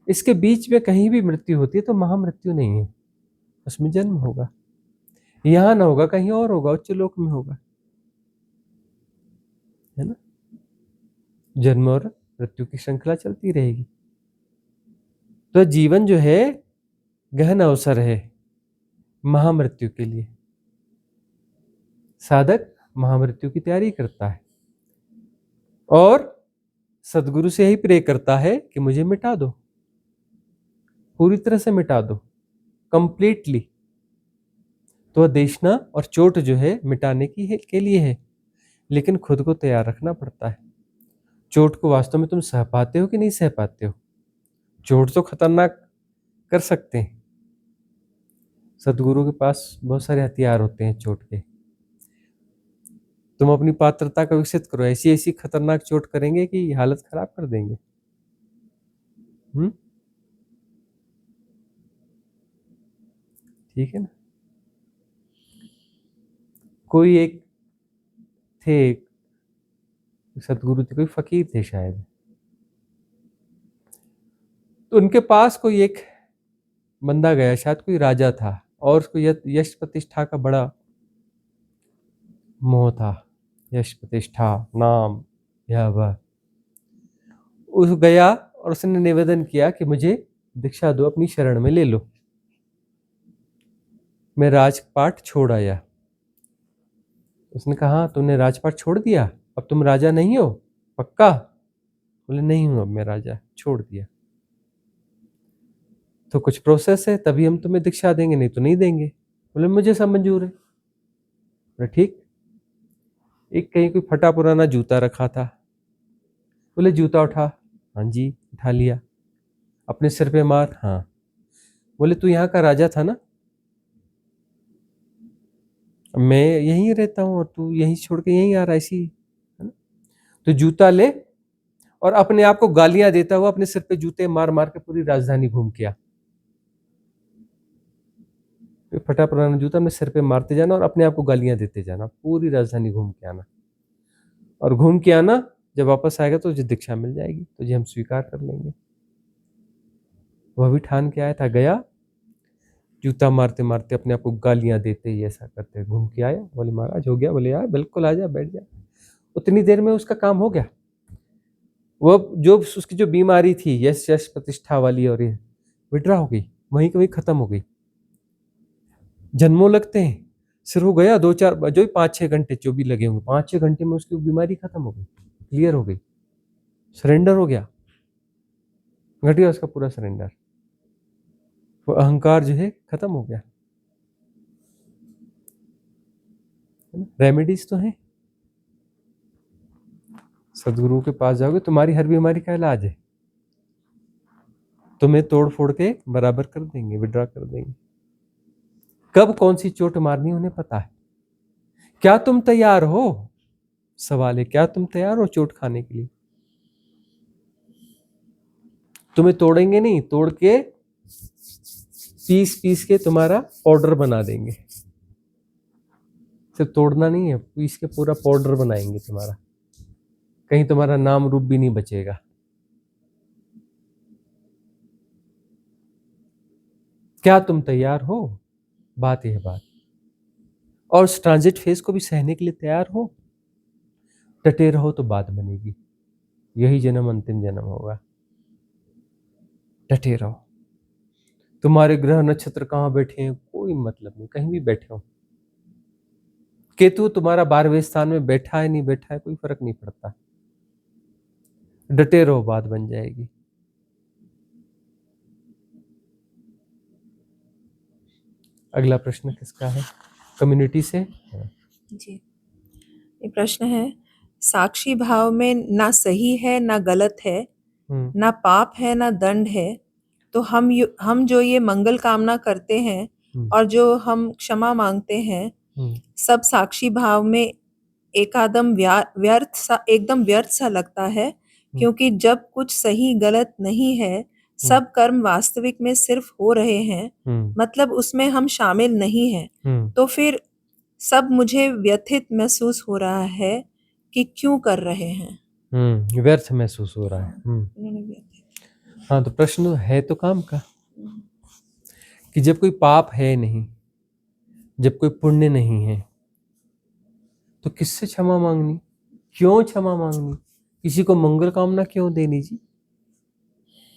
इसके बीच में कहीं भी मृत्यु होती है तो महामृत्यु नहीं है, उसमें जन्म होगा। यहां ना होगा, कहीं और होगा, उच्च लोक में होगा, है ना। जन्म और मृत्यु की श्रृंखला चलती रहेगी। तो जीवन जो है गहन अवसर है महामृत्यु के लिए। साधक महामृत्यु की तैयारी करता है और सदगुरु से ही प्रे करता है कि मुझे मिटा दो, पूरी तरह से मिटा दो, कंप्लीटली। तो वह देशना और चोट जो है मिटाने के लिए है, लेकिन खुद को तैयार रखना पड़ता है। चोट को वास्तव में तुम सह पाते हो कि नहीं सह पाते हो? चोट तो खतरनाक कर सकते हैं। सदगुरु के पास बहुत सारे हथियार होते हैं चोट के। तुम अपनी पात्रता का विकसित करो, ऐसी ऐसी खतरनाक चोट करेंगे कि हालत खराब कर देंगे। ठीक है ना। कोई एक थे, सदगुरु थे, कोई फकीर थे शायद, तो उनके पास कोई एक बंदा गया, शायद कोई राजा था, और उसको यश प्रतिष्ठा का बड़ा मोह था। यश प्रतिष्ठा, नाम, यह वह। उस गया और उसने निवेदन किया कि मुझे दीक्षा दो, अपनी शरण में ले लो। मैं राजपाट छोड़ आया। उसने कहा तुमने राजपाट छोड़ दिया, अब तुम राजा नहीं हो पक्का? बोले नहीं हूं, अब मैं राजा, छोड़ दिया। तो कुछ प्रोसेस है, तभी हम तुम्हें दीक्षा देंगे, नहीं तो नहीं देंगे। बोले मुझे सब मंजूर है। बोले ठीक। एक कहीं कोई फटा पुराना जूता रखा था, बोले जूता उठा। हाँ जी, उठा लिया। अपने सिर पे मार। हाँ। बोले तू यहाँ का राजा था ना? मैं यहीं रहता हूँ और तू यहीं छोड़ के यहीं आ रहा है, इसी, है ना। तो जूता ले और अपने आप को गालियां देता हुआ अपने सिर पे जूते मार मार के पूरी राजधानी घूम के आ। फटा पुराना जूता अपने सिर पे मारते जाना और अपने आप को गालियां देते जाना, पूरी राजधानी घूम के आना। और घूम के आना, जब वापस आएगा तो तुझे दीक्षा मिल जाएगी, तुझे हम स्वीकार कर लेंगे। वह भी ठान के आया था, गया, जूता मारते मारते अपने आप को गालियां देते ही ऐसा करते घूम के आया। बोले महाराज हो गया? बोले यार बिल्कुल, आ जा, बैठ जा। उतनी देर में उसका काम हो गया। वो जो उसकी जो बीमारी थी यश यश प्रतिष्ठा वाली, और ये विड्रा हो गई, वहीं की वहीं खत्म हो गई। जन्मों लगते हैं, सिर्फ हो गया 2-4 जो 5-6 घंटे जो भी लगे होंगे, 5-6 घंटे में उसकी बीमारी खत्म हो गई, क्लियर हो गई, सरेंडर हो गया, घट गया उसका पूरा सरेंडर। वो अहंकार जो है खत्म हो गया। रेमेडीज तो है, सदगुरु के पास जाओगे तुम्हारी हर बीमारी का इलाज है, तुम्हें तोड़ फोड़ के बराबर कर देंगे, विड्रॉ कर देंगे। कब कौन सी चोट मारनी उन्हें पता है। क्या तुम तैयार हो? सवाल है, क्या तुम तैयार हो चोट खाने के लिए? तुम्हें तोड़ेंगे नहीं, तोड़ के पीस के तुम्हारा पाउडर बना देंगे। सिर्फ तोड़ना नहीं है, पीस के पूरा पाउडर बनाएंगे तुम्हारा, कहीं तुम्हारा नाम रूप भी नहीं बचेगा। क्या तुम तैयार हो? बात यह बात। और उस ट्रांजिट फेज को भी सहने के लिए तैयार हो? डटे रहो तो बात बनेगी। यही जन्म अंतिम जन्म होगा। डटे रहो। तुम्हारे ग्रह नक्षत्र कहाँ बैठे हैं कोई मतलब नहीं, कहीं भी बैठे हो। केतु तुम्हारा 12वें स्थान में बैठा है नहीं बैठा है कोई फर्क नहीं पड़ता। डटे रहो, बात बन जाएगी। अगला प्रश्न किसका है? कम्युनिटी से। जी, ये प्रश्न है, साक्षी भाव में ना सही है ना गलत है, ना पाप है ना दंड है, तो हम जो ये मंगल कामना करते हैं और जो हम क्षमा मांगते हैं, सब साक्षी भाव में एकदम व्यर्थ सा लगता है, क्योंकि जब कुछ सही गलत नहीं है, सब कर्म वास्तविक में सिर्फ हो रहे हैं, मतलब उसमें हम शामिल नहीं हैं, तो फिर सब मुझे व्यथित महसूस हो रहा है कि क्यों कर रहे हैं। व्यर्थ महसूस हो रहा है। हाँ, तो प्रश्न है तो काम का कि जब कोई पाप है नहीं, जब कोई पुण्य नहीं है, तो किससे क्षमा मांगनी? क्यों क्षमा मांगनी? किसी को मंगल कामना क्यों देनी जी,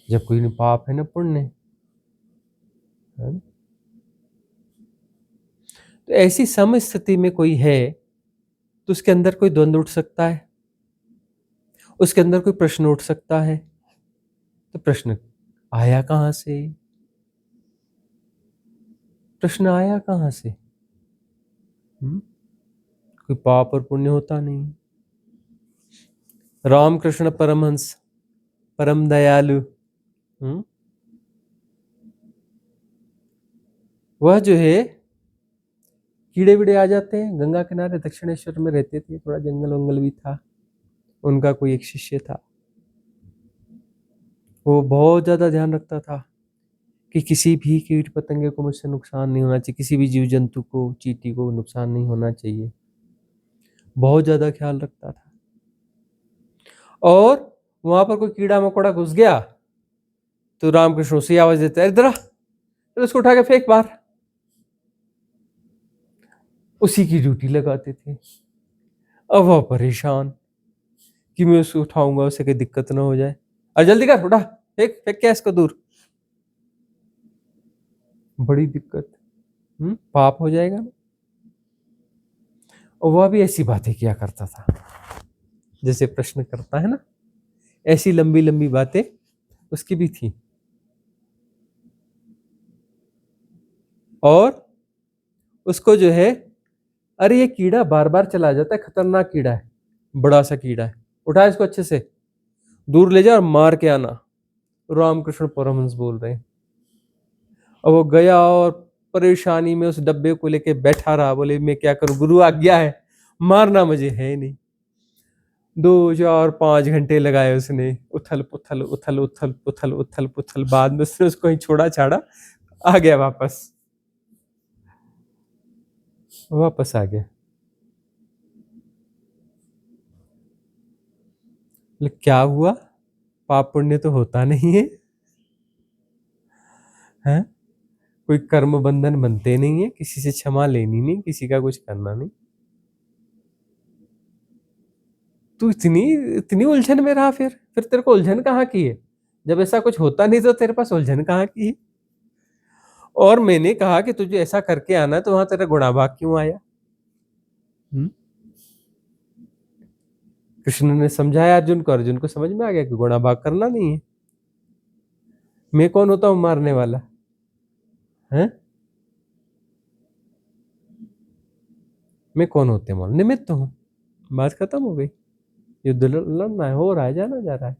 जब कोई न पाप है न पुण्य है? तो ऐसी सम स्थिति में कोई है तो उसके अंदर कोई द्वंद्व उठ सकता है, उसके अंदर कोई प्रश्न उठ सकता है। तो प्रश्न आया कहां से? प्रश्न आया कहां से? कोई पाप और पुण्य होता नहीं। रामकृष्ण परमहंस परम दयालु, वह जो है कीड़े वीड़े आ जाते हैं। गंगा किनारे दक्षिणेश्वर में रहते थे, थोड़ा जंगल वंगल भी था। उनका कोई एक शिष्य था, वो बहुत ज्यादा ध्यान रखता था कि किसी भी कीट पतंगे को मुझसे नुकसान नहीं होना चाहिए, किसी भी जीव जंतु को, चींटी को नुकसान नहीं होना चाहिए। बहुत ज्यादा ख्याल रखता था। और वहां पर कोई कीड़ा मकोड़ा घुस गया तो रामकृष्ण उसी आवाज देते, इधर आ, उसको उठा के फेंक बाहर। उसी की ड्यूटी लगाते थे। अब वह परेशान कि मैं उसको उठाऊंगा, उसे कोई दिक्कत ना हो जाए। और जल्दी कर, उठा, फेंक फेंक क्या इसको दूर। बड़ी दिक्कत, पाप हो जाएगा ना। और वह भी ऐसी बातें किया करता था जैसे प्रश्न करता है ना, ऐसी लंबी लंबी बातें उसकी भी थी। और उसको जो है, अरे ये कीड़ा बार बार चला जाता है, खतरनाक कीड़ा है, बड़ा सा कीड़ा है, उठा इसको अच्छे से दूर ले जा और मार के आना। रामकृष्ण परमहंस बोल रहे हैं। और वो गया और परेशानी में उस डब्बे को लेके बैठा रहा। बोले मैं क्या करूं, गुरु आज्ञा है, मारना मुझे है नहीं। 2, 4, 5 घंटे लगाए उसने, उथल पुथल उथल उथल पुथल उथल पुथल। बाद में उसने उसको ही छोड़ा छाड़ा, आ गया वापस आ गया। क्या हुआ? पाप पुण्य तो होता नहीं है, हैं? कोई कर्म बंधन बनते नहीं है, किसी से क्षमा लेनी नहीं, किसी का कुछ करना नहीं। तू इतनी उलझन में रहा, फिर तेरे को उलझन कहाँ की है? जब ऐसा कुछ होता नहीं तो तेरे पास उलझन कहाँ की है? और मैंने कहा कि तुझे ऐसा करके आना, तो वहां तेरा गुणा भाग क्यों आया? कृष्ण ने समझाया अर्जुन को समझ में आ गया कि गुणा भाग करना नहीं है। मैं कौन होता हूं मारने वाला है? मैं कौन होते हैं? निमित्त हूं। बात खत्म हो गई। युद्ध लड़ना है, हो रहा है, जाना जा रहा है।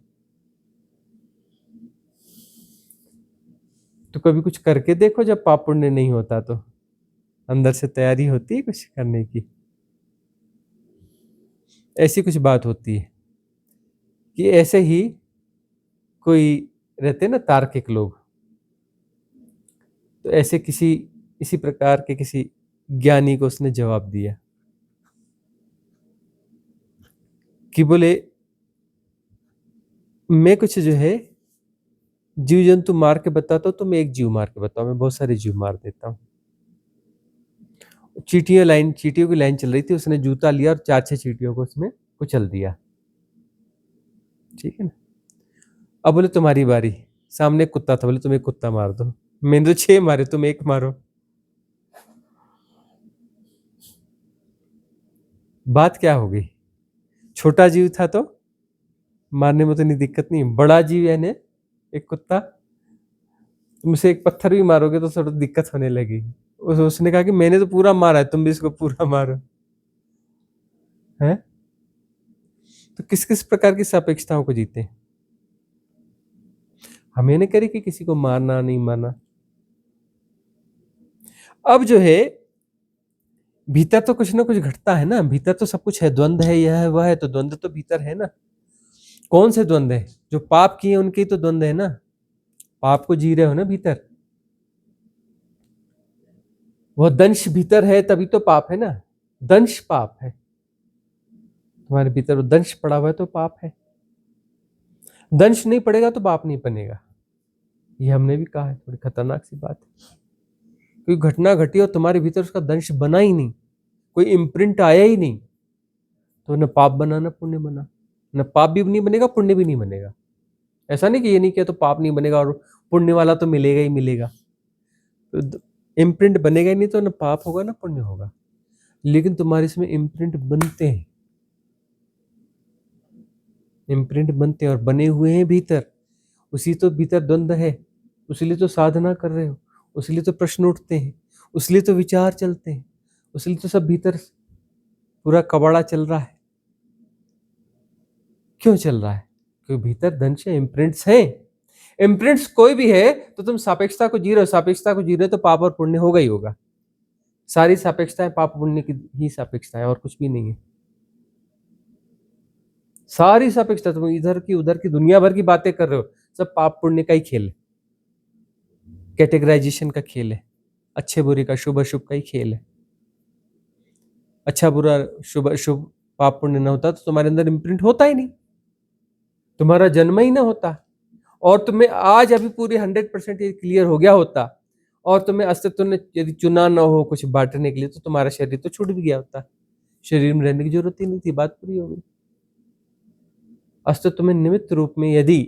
तो कभी कुछ करके देखो, जब पाप पुण्य नहीं होता तो अंदर से तैयारी होती है कुछ करने की। ऐसी कुछ बात होती है कि ऐसे ही कोई रहते ना तार्किक लोग, तो ऐसे इसी प्रकार के किसी ज्ञानी को उसने जवाब दिया कि बोले मैं कुछ जो है जीव जंतु मार के बताता हूँ, तो मैं एक जीव मार के बताऊँ, मैं बहुत सारे जीव मार देता हूँ। चींटियों की लाइन चल रही थी, उसने जूता लिया और 4-6 चींटियों को उसमें कुचल दिया, ठीक है ना। अब बोले तुम्हारी बारी, सामने एक कुत्ता था, बोले तुम एक कुत्ता मार दो, मैंने तो 6 मारे, तुम एक मारो। बात क्या हो गई, छोटा जीव था तो मारने में तो नहीं दिक्कत नहीं, बड़ा जीव यानी एक कुत्ता, तुमसे एक पत्थर भी मारोगे तो थोड़ा दिक्कत होने लगी। उसने कहा कि मैंने तो पूरा मारा है, तुम भी इसको पूरा मारो, है। तो किस किस प्रकार की सापेक्षताओं को जीते, हम ये नहीं करें कि किसी को मारना नहीं मारना। अब जो है भीतर तो कुछ ना कुछ घटता है ना, भीतर तो सब कुछ है, द्वंद्व है, यह है वह है, तो द्वंद्व तो भीतर है ना। कौन से द्वंद्व है, जो पाप किए उनके तो द्वंद्व है ना, पाप को जी रहे हो ना भीतर, वह दंश भीतर है तभी तो पाप है ना, दंश पाप है, तुम्हारे भीतर वो दंश पड़ा हुआ है तो पाप है, दंश नहीं पड़ेगा तो पाप नहीं बनेगा। ये हमने भी कहा है, थोड़ी खतरनाक सी बात है। कोई घटना घटी और तुम्हारे भीतर उसका दंश बना ही नहीं, कोई इम्प्रिंट आया ही नहीं, तो न पाप बना न पुण्य बना, न पाप भी नहीं बनेगा पुण्य भी नहीं बनेगा। ऐसा नहीं कि ये नहीं किया तो पाप नहीं बनेगा और पुण्य वाला तो मिलेगा ही मिलेगा, तो इम्प्रिंट बनेगा ही नहीं, तो न पाप होगा न पुण्य होगा। लेकिन तुम्हारे इसमें इम्प्रिंट बनते हैं, इम्प्रिंट बनते हैं और बने हुए हैं भीतर, उसी तो भीतर द्वंद्व है, उसलिए तो साधना कर रहे हो, उसलिए तो प्रश्न उठते हैं, उसलिए तो विचार चलते हैं, उसलिए तो सब भीतर पूरा कबाड़ा चल रहा है। क्यों चल रहा है, क्योंकि भीतर दंश इम्प्रिंट्स हैं। इम्प्रिंट्स कोई भी है तो तुम सापेक्षता को जी रहे हो, सापेक्षता को जी रहे हो तो पाप और पुण्य होगा ही होगा। सारी सापेक्षताएं पाप पुण्य की ही सापेक्षता है और कुछ भी नहीं है। सारी सापेक्षता, तुम इधर की उधर की दुनिया भर की बातें कर रहे हो, सब पाप पुण्य का ही खेल है, कैटेगराइजेशन का खेल है, अच्छे बुरे का शुभ अशुभ का ही खेल है। अच्छा बुरा शुभ अशुभ पाप पुण्य न होता तो तुम्हारे अंदर इम्प्रिंट होता ही नहीं, तुम्हारा जन्म ही ना होता, और तुम्हें आज अभी पूरी 100% ये क्लियर हो गया होता, और तुम्हें अस्तित्व ने यदि चुना ना हो कुछ बांटने के लिए, तो तुम्हारा शरीर तो छूट भी गया होता, शरीर में रहने की जरूरत ही नहीं थी, बात पूरी हो गई। अस्तित्व में निमित्त रूप में यदि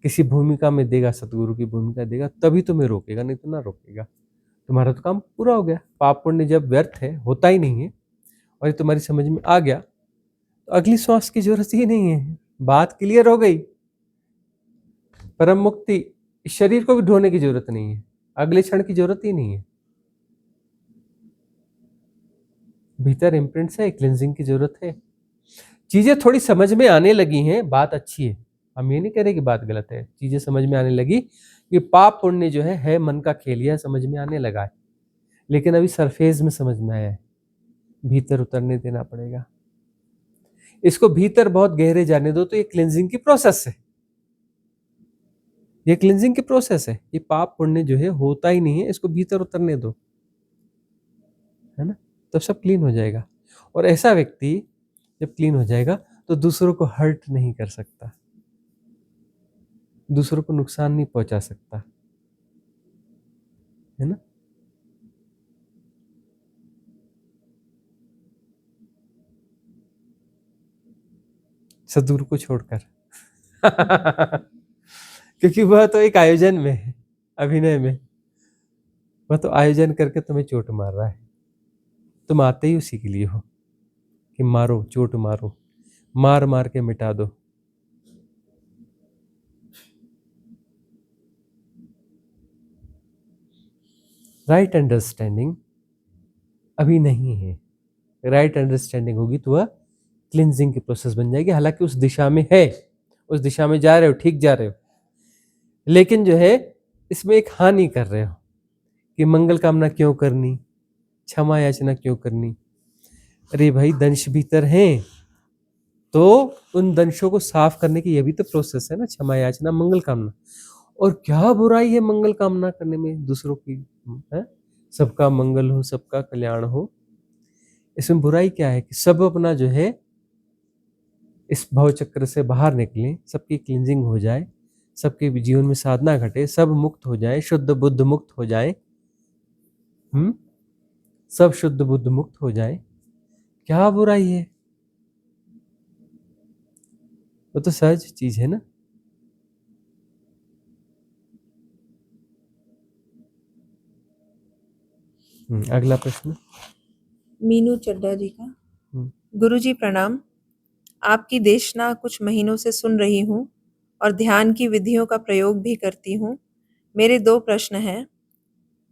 किसी भूमिका में देगा, सतगुरु की भूमिका देगा, तभी तुम्हें रोकेगा, नहीं तो ना रोकेगा। तुम्हारा तो काम पूरा हो गया। पाप पुण्य जब व्यर्थ है, होता ही नहीं है, और ये तुम्हारी समझ में आ गया, तो अगली श्वास की जरूरत ही नहीं है, बात क्लियर हो गई। परम मुक्ति, इस शरीर को भी ढोने की जरूरत नहीं है, अगले क्षण की जरूरत ही नहीं है। भीतर इम्प्रिंट्स है, क्लिंजिंग की जरूरत है। चीजें थोड़ी समझ में आने लगी हैं, बात अच्छी है, हम ये नहीं कह रहे कि बात गलत है, चीजें समझ में आने लगी कि पाप पुण्य जो है मन का खेल, यह समझ में आने लगा है, लेकिन अभी सरफेस में समझ में आया है, भीतर उतरने देना पड़ेगा। इसको भीतर बहुत गहरे जाने दो, तो ये क्लिंजिंग की प्रोसेस है, ये क्लिंजिंग की प्रोसेस है। ये पाप पुण्य जो है होता ही नहीं है, इसको भीतर उतरने दो, है ना, तब सब क्लीन हो जाएगा। और ऐसा व्यक्ति जब क्लीन हो जाएगा तो दूसरों को हर्ट नहीं कर सकता, दूसरों को नुकसान नहीं पहुंचा सकता, है ना। सदगुरु को छोड़कर क्योंकि वह तो एक आयोजन में है, अभिनय में, वह तो आयोजन करके तुम्हें चोट मार रहा है, तुम आते ही उसी के लिए हो कि मारो, चोट मारो, मार मार के मिटा दो। राइट अंडरस्टैंडिंग अभी नहीं है, राइट अंडरस्टैंडिंग होगी तो वह क्लिंजिंग की प्रोसेस बन जाएगी। हालांकि उस दिशा में है, उस दिशा में जा रहे हो, ठीक जा रहे हो, लेकिन जो है इसमें एक हानि कर रहे हो कि मंगल कामना क्यों करनी, क्षमा याचना क्यों करनी। अरे भाई, दंश भीतर हैं तो उन दंशों को साफ करने की यह भी तो प्रोसेस है ना, क्षमा याचना मंगल कामना। और क्या बुराई है मंगल कामना करने में दूसरों की, है? सबका मंगल हो, सबका कल्याण हो, इसमें बुराई क्या है कि सब अपना जो है इस भव चक्र से बाहर निकलें, सबकी क्लींजिंग हो जाए, सबके जीवन में साधना घटे, सब मुक्त हो जाए, शुद्ध बुद्ध मुक्त हो जाए, सब शुद्ध बुद्ध मुक्त हो जाए, क्या बुराई है? वो तो सहज चीज है ना। अगला प्रश्न। मीनू चड्डा जी का। गुरुजी प्रणाम। आपकी देशना कुछ महीनों से सुन रही हूँ और ध्यान की विधियों का प्रयोग भी करती हूँ। मेरे 2 प्रश्न हैं।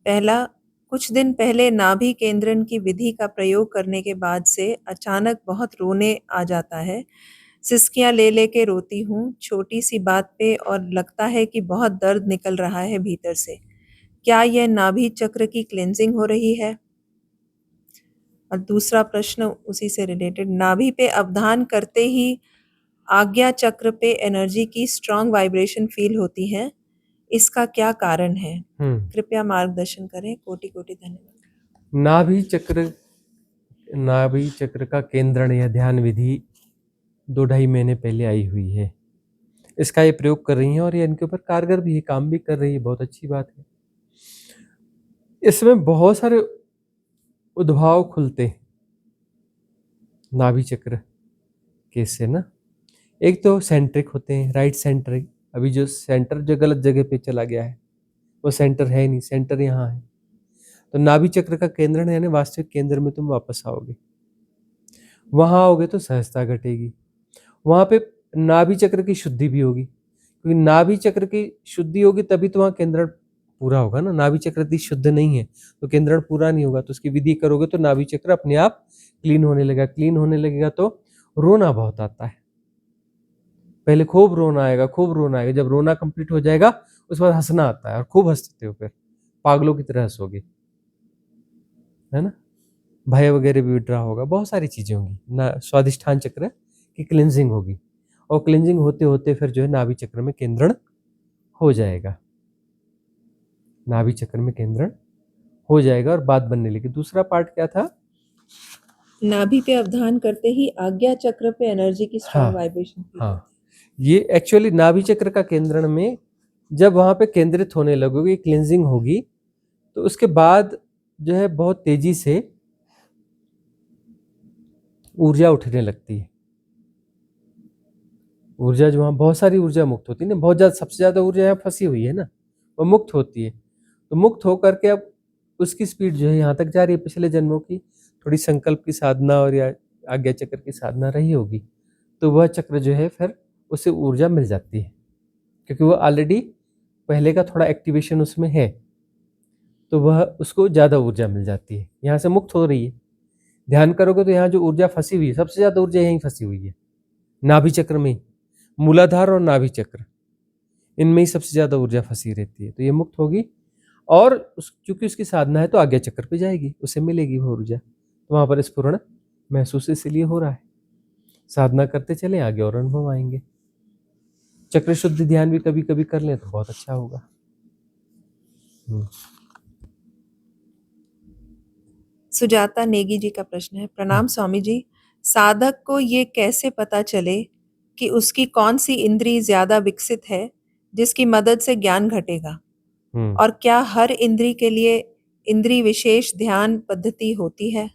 पहला, कुछ दिन पहले नाभि केंद्रन की विधि का प्रयोग करने के बाद से अचानक बहुत रोने आ जाता है। सिसकियाँ ले के रोती हूँ छोटी सी बात पे और लगता है कि बहुत दर्द निकल रहा है भीतर से। क्या यह नाभि चक्र की क्लेंजिंग हो रही है? और दूसरा प्रश्न उसी से रिलेटेड, नाभि पे अवधान करते ही आज्ञा चक्र पे एनर्जी की स्ट्रॉन्ग वाइब्रेशन फील होती है, इसका क्या कारण है? कृपया मार्गदर्शन करें। कोटि-कोटि धन्यवाद। नाभि चक्र का केंद्रण या ध्यान विधि 2-2.5 महीने पहले आई हुई है। इसका ये प्रयोग कर रही हैं और ये इनके ऊपर कारगर भी है, काम भी कर रही है, बहुत अच्छी बात है। इसमें बहुत सारे उद्भाव खुलते हैं नाभि चक्र के से ना। एक तो सेंट्रिक होते हैं, राइट सेंट्रिक। अभी जो सेंटर जो गलत जगह पे चला गया है वो सेंटर है नहीं, सेंटर यहाँ है। तो नाभि चक्र का केंद्रण यानी वास्तविक केंद्र में तुम वापस आओगे, वहां आओगे तो सहजता घटेगी, वहां पे नाभि चक्र की शुद्धि भी होगी, क्योंकि नाभि चक्र की शुद्धि होगी तभी तो वहां केंद्रण पूरा होगा ना। नाभि चक्र यदि शुद्ध नहीं है तो केंद्रण पूरा नहीं होगा। तो उसकी विधि करोगे तो नाभि चक्र अपने आप क्लीन होने लगेगा। क्लीन होने लगेगा तो रोना बहुत आता है, पहले खूब रोना आएगा, खूब रोना आएगा। जब रोना कंप्लीट हो जाएगा उसके बाद हंसना आता है और खूब हंसते हो, फिर पागलों की तरह हंसोगे, है ना। भय वगैरह भी विड्रा होगा, बहुत सारी चीजें होंगी ना। स्वादिष्ठान चक्र की क्लिनजिंग होगी और क्लिनजिंग होते होते फिर जो है नाभि चक्र में केंद्रण हो जाएगा, नाभि चक्र में केंद्रण हो जाएगा और बात बनने लगी। दूसरा पार्ट क्या था? नाभि पे अवधान करते ही आज्ञा चक्र पे एनर्जी की स्ट्रॉन्ग वाइब्रेशन फील होती है। ये एक्चुअली नाभि चक्र का केंद्रण में जब वहां पे केंद्रित होने लगोगी, क्लिनजिंग होगी, तो उसके बाद जो है बहुत तेजी से ऊर्जा उठने लगती है। ऊर्जा जो वहाँ बहुत सारी ऊर्जा मुक्त होती है ना, बहुत ज्यादा, सबसे ज्यादा ऊर्जा यहाँ फंसी हुई है ना, वो मुक्त होती है। तो मुक्त होकर के अब उसकी स्पीड जो है यहाँ तक जा रही है। पिछले जन्मों की थोड़ी संकल्प की साधना और या आज्ञा चक्र की साधना रही होगी, तो वह चक्र जो है फिर उसे ऊर्जा मिल जाती है, क्योंकि वो ऑलरेडी पहले का थोड़ा एक्टिवेशन उसमें है, तो वह उसको ज़्यादा ऊर्जा मिल जाती है, यहाँ से मुक्त हो रही है। ध्यान करोगे तो यहाँ जो ऊर्जा फंसी हुई है, सबसे ज़्यादा ऊर्जा यहीं फंसी हुई है, नाभि चक्र में। मूलाधार और नाभि चक्र, इनमें ही सबसे ज़्यादा ऊर्जा फंसी रहती है। तो ये मुक्त होगी और चूंकि उसकी साधना है तो आज्ञा चक्र पे जाएगी, उसे मिलेगी वो ऊर्जा। तो वहाँ पर स्फुरण महसूस इसलिए हो रहा है। साधना करते चले, आगे और अनुभव आएंगे। चक्र शुद्धि ध्यान भी कभी कभी कर लें तो बहुत अच्छा होगा। सुजाता नेगी जी का प्रश्न है। प्रणाम स्वामी जी। साधक को ये कैसे पता चले कि उसकी कौन सी इंद्री ज्यादा विकसित है जिसकी मदद से ज्ञान घटेगा, और क्या हर इंद्री के लिए इंद्री विशेष ध्यान पद्धति होती है?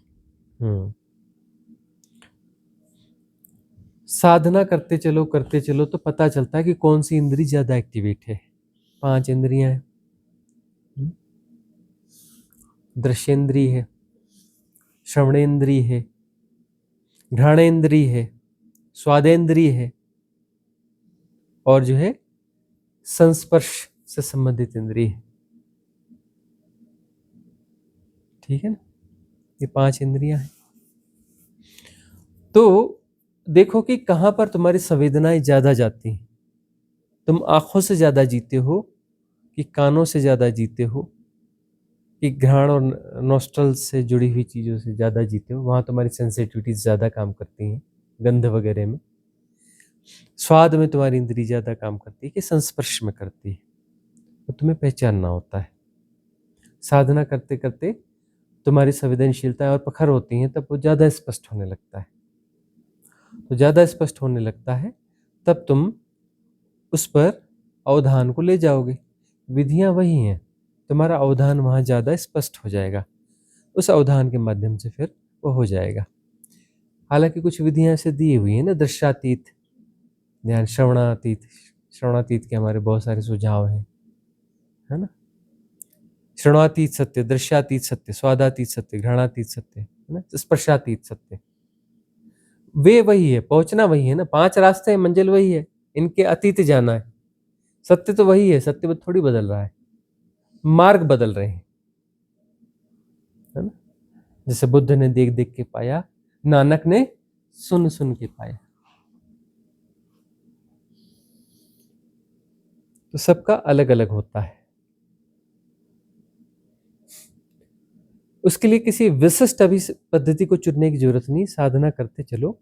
साधना करते चलो तो पता चलता है कि कौन सी इंद्री ज्यादा एक्टिवेट है। 5 इंद्रियां हैं, दृश्येंद्री है, श्रवणेंद्री है, घ्राणेंद्री है, स्वादेंद्री है, और जो है संस्पर्श से संबंधित इंद्रिय है। ठीक है ना, ये 5 इंद्रियां हैं। तो देखो कि कहां पर तुम्हारी संवेदनाएं ज्यादा जाती हैं। तुम आंखों से ज्यादा जीते हो कि कानों से ज्यादा जीते हो कि घ्राण और नोस्ट्रल से जुड़ी हुई चीजों से ज्यादा जीते हो? वहां तुम्हारी सेंसिटिविटी ज्यादा काम करती है, गंध वगैरह में। स्वाद में तुम्हारी इंद्री ज्यादा काम करती है कि संस्पर्श में करती है? वो तुम्हें पहचानना होता है। साधना करते करते तुम्हारी संवेदनशीलता और प्रखर होती हैं, तब वो ज़्यादा स्पष्ट होने लगता है। तो ज़्यादा स्पष्ट होने लगता है तब तुम उस पर अवधान को ले जाओगे। विधियां वही हैं, तुम्हारा अवधान वहाँ ज़्यादा स्पष्ट हो जाएगा। उस अवधान के माध्यम से फिर वो हो जाएगा। हालांकि कुछ विधियां ऐसे दी हुई हैं ना, दृश्यातीत ध्यान, श्रवणातीत, श्रवणातीत के हमारे बहुत सारे सुझाव हैं, है ना। श्रवणातीत सत्य, दृश्यातीत सत्य, स्वादातीत सत्य, घ्राणातीत सत्य, है ना, स्पर्शातीत सत्य, वे वही है, पहुंचना वही है ना। 5 रास्ते हैं, मंजिल वही है, इनके अतीत जाना है। सत्य तो वही है, सत्य में थोड़ी बदल रहा है, मार्ग बदल रहे हैं, है ना। जैसे बुद्ध ने देख देख के पाया, नानक ने सुन सुन के पाया। तो सबका अलग अलग होता है। उसके लिए किसी विशिष्ट अभी पद्धति को चुनने की जरूरत नहीं, साधना करते चलो।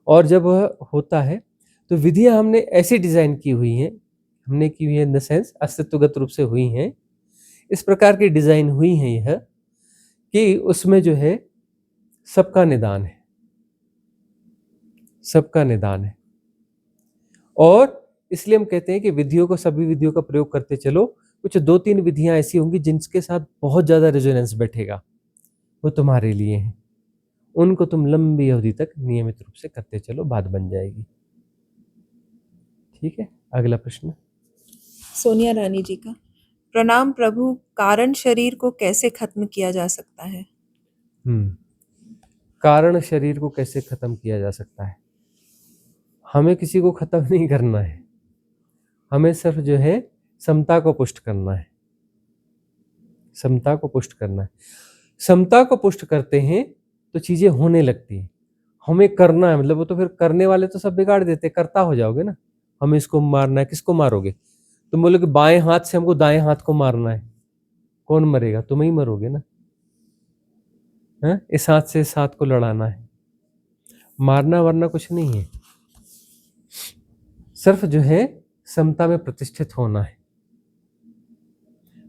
और जब वह होता है तो विधियां हमने ऐसी डिजाइन की हुई हैं, हमने की हुई है इन द सेंस अस्तित्वगत रूप से हुई हैं, इस प्रकार की डिजाइन हुई हैं यह कि उसमें जो है सबका निदान है, सबका निदान है। और इसलिए हम कहते हैं कि विधियों को, सभी विधियों का प्रयोग करते चलो। कुछ 2-3 विधियां ऐसी होंगी जिनके साथ बहुत ज्यादा रेजोनेंस बैठेगा, वो तुम्हारे लिए हैं। उनको तुम लंबी अवधि तक नियमित रूप से करते चलो, बात बन जाएगी। ठीक है, अगला प्रश्न। सोनिया रानी जी का, प्रणाम प्रभु, कारण शरीर को कैसे खत्म किया जा सकता है? कारण शरीर को कैसे खत्म किया जा सकता है? हमें किसी को खत्म नहीं करना है, हमें सिर्फ जो है समता को पुष्ट करना है, समता को पुष्ट करना है। समता को पुष्ट करते हैं तो चीजें होने लगती हैं। हमें करना है, मतलब वो तो फिर करने वाले तो सब बिगाड़ देते, करता हो जाओगे ना। हमें इसको मारना है, किसको मारोगे? तुम बोलोगे बाएं हाथ से हमको दाएं हाथ को मारना है, कौन मरेगा? तुम ही मरोगे ना। इस हाथ से इस हाथ को लड़ाना है, मारना वरना कुछ नहीं है, सिर्फ जो है समता में प्रतिष्ठित होना है।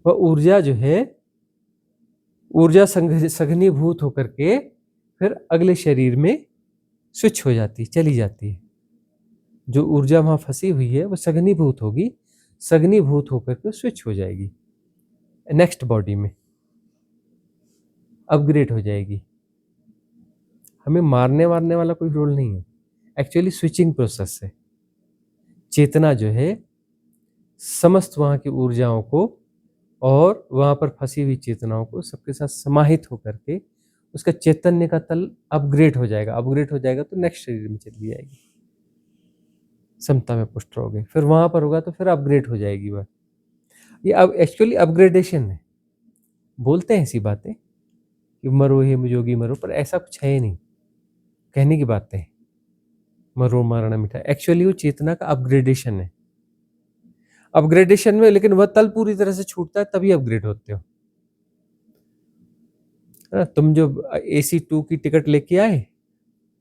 वह ऊर्जा जो है, ऊर्जा सघनीभूत होकर के फिर अगले शरीर में स्विच हो जाती, चली जाती है। जो ऊर्जा वहां फंसी हुई है वो सघनीभूत होगी, सघनीभूत होकर के स्विच हो जाएगी, नेक्स्ट बॉडी में अपग्रेड हो जाएगी। हमें मारने वारने वाला कोई रोल नहीं है, एक्चुअली स्विचिंग प्रोसेस है। चेतना जो है समस्त वहां की ऊर्जाओं को और वहां पर फंसी हुई चेतनाओं को सबके साथ समाहित होकर के उसका चैतन्य का तल अपग्रेड हो जाएगा। अपग्रेड हो जाएगा तो नेक्स्ट शरीर में चली जाएगी, समता में पुष्ट रहोगे। फिर वहां पर होगा तो फिर अपग्रेड हो जाएगी वह। ये अब एक्चुअली अपग्रेडेशन है। बोलते हैं ऐसी बातें कि मरो हे जोगी मरो, पर ऐसा कुछ है नहीं, कहने की बातें हैं। मरो मारना मीठा, एक्चुअली वो चेतना का अपग्रेडेशन है। अपग्रेडेशन में लेकिन वह तल पूरी तरह से छूटता है तभी अपग्रेड होते हो। तुम जो AC2 की टिकट लेके आए,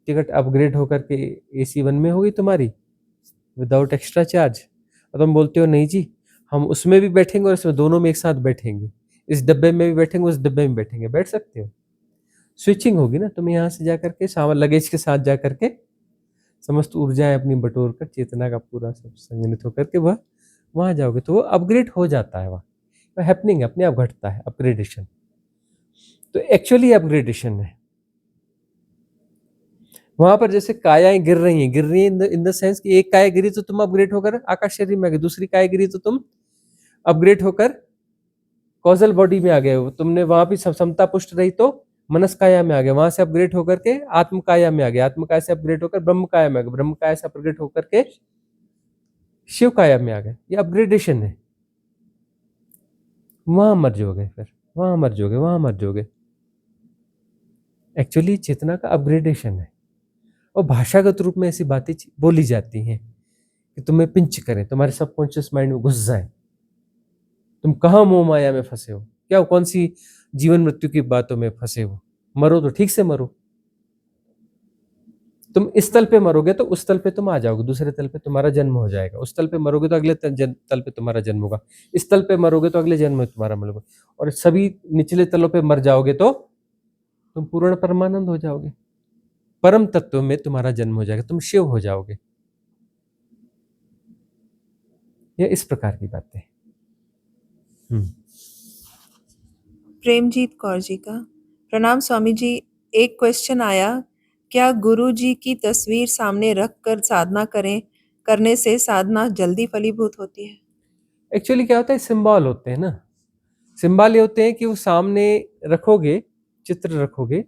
टिकट अपग्रेड होकर के AC1 में होगी तुम्हारी विदाउट एक्स्ट्रा चार्ज, और तुम बोलते हो नहीं जी हम उसमें भी बैठेंगे और इसमें दोनों में एक साथ बैठेंगे, इस डब्बे में भी बैठेंगे उस डब्बे में बैठेंगे। बैठ सकते हो, स्विचिंग होगी ना। तुम यहाँ से जाकर के सामान लगेज के साथ जाकर के समस्त ऊर्जाएं अपनी बटोर कर चेतना का पूरा सब संगठित होकर के वह वहां जाओगे तो वो अपग्रेड हो जाता है। वह हैपनिंग अपने आप घटता है, अपग्रेडेशन। तो एक्चुअली अपग्रेडेशन है वहां पर। जैसे कायाएं गिर रही हैं इन द सेंस कि एक काया गिरी तो तुम अपग्रेड होकर आकाश शरीर में आ गए, दूसरी काया गिरी तो तुम अपग्रेड होकर कॉजल बॉडी में आ गए हो। तुमने वहां भी समता पुष्ट रही तो मनस काया में आ गए, वहां से अपग्रेड होकर के आत्म काया में आ गए, आत्म काया से अपग्रेड होकर ब्रह्म काया में आ गए, ब्रह्म काया से अपग्रेड होकर के शिव काया में आ गए। ये अपग्रेडेशन है। वहां मर जाओगे, फिर वहां मर जाओगे, वहां मर जाओगे। एक्चुअली चेतना का अपग्रेडेशन है। और भाषागत रूप में ऐसी बातें बोली जाती हैं कि तुम्हें पिंच करें, तुम्हारे सबकॉन्शियस माइंड में घुस जाए। तुम कहाँ मोह माया में फंसे हो, क्या कौन सी जीवन मृत्यु की बातों में फंसे हो? मरो तो ठीक से मरो, तुम इस तल पे मरोगे तो उस तल पे तुम आ जाओगे, दूसरे तल पे तुम्हारा जन्म हो जाएगा, उस तल पे मरोगे तो अगले तल पे तुम्हारा जन्म होगा, इस तल पे मरोगे तो अगले जन्म में तुम्हारा मरोगे, और सभी निचले तलों पे मर जाओगे तो तुम पूर्ण परमानंद हो जाओगे, परम तत्व में तुम्हारा जन्म हो जाएगा, तुम शिव हो जाओगे। ये इस प्रकार की बातें। प्रेमजीत कौर जी का प्रणाम स्वामी जी, एक क्वेश्चन आया, क्या गुरु जी की तस्वीर सामने रख कर साधना करने से साधना जल्दी फलीभूत होती है? एक्चुअली क्या होता है, सिंबल होते हैं ना, सिंबल ये होते हैं कि वो सामने रखोगे, चित्र रखोगे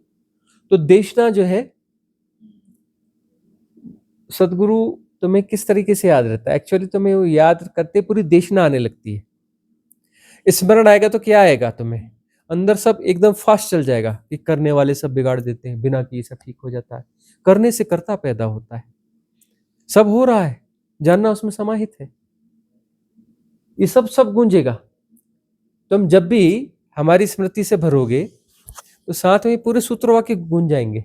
तो देखना जो है सदगुरु तुम्हें किस तरीके से याद रहता है। एक्चुअली तुम्हें वो याद करते पूरी देखना आने लगती है, स्मरण आएगा तो क्या आएगा, तुम्हें अंदर सब एकदम फास्ट चल जाएगा कि करने वाले सब बिगाड़ देते हैं, बिना किए सब ठीक हो जाता है, करने से कर्ता पैदा होता है, सब हो रहा है, जानना उसमें समाहित है, ये सब गूंजेगा। तुम जब भी हमारी स्मृति से भरोगे तो साथ में पूरे सूत्र वाक्य गूंज जाएंगे,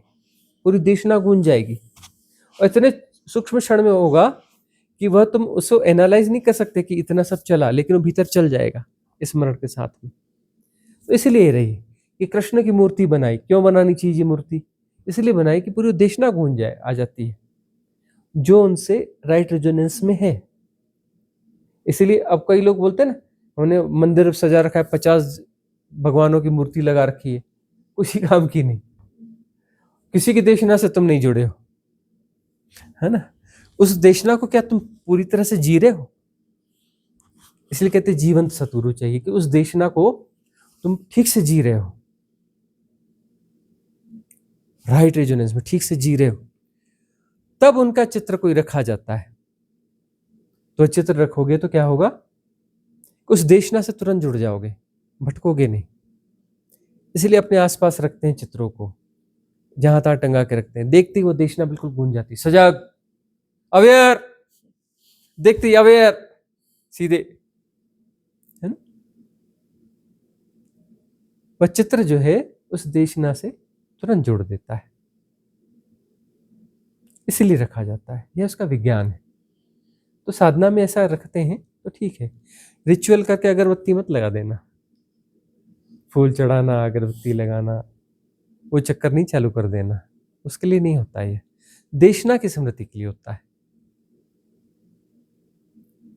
पूरी देशना गूंज जाएगी, और इतने सूक्ष्म क्षण में होगा कि वह तुम उसको एनालाइज नहीं कर सकते कि इतना सब चला, लेकिन वो भीतर चल जाएगा स्मरण के साथ में। तो इसलिए रही कि कृष्ण की मूर्ति बनाई, क्यों बनानी चाहिए मूर्ति, इसलिए बनाई कि पूरी देशना गूंज जाए, आ जाती है जो उनसे राइट रेजोनेंस में है। इसलिए अब कई लोग बोलते हैं ना, हमने मंदिर सजा रखा है, 50 भगवानों की मूर्ति लगा रखी है, उसी काम की नहीं, किसी की देशना से तुम नहीं जुड़े हो, है ना, उस देशना को क्या तुम पूरी तरह से जी रहे हो? इसलिए कहते जीवंत सतगुरु चाहिए कि उस देशना को तुम ठीक से जी रहे हो, राइट रेजोनेंस में ठीक से जी रहे हो, तब उनका चित्र कोई रखा जाता है। तो चित्र रखोगे तो क्या होगा, उस देशना से तुरंत जुड़ जाओगे, भटकोगे नहीं। इसलिए अपने आसपास रखते हैं चित्रों को, जहां तहां टंगा के रखते हैं, देखती वो देशना बिल्कुल गूंज जाती, सजग, अवेयर, देखती अवेयर, सीधे, है ना। वह चित्र जो है उस देशना से तुरंत जोड़ देता है, इसलिए रखा जाता है, यह उसका विज्ञान है। तो साधना में ऐसा रखते हैं तो ठीक है, रिचुअल करके अगरबत्ती मत लगा देना, फूल चढ़ाना, अगरबत्ती लगाना, वो चक्कर नहीं चालू कर देना, उसके लिए नहीं होता है, देशना की स्मृति के लिए होता है,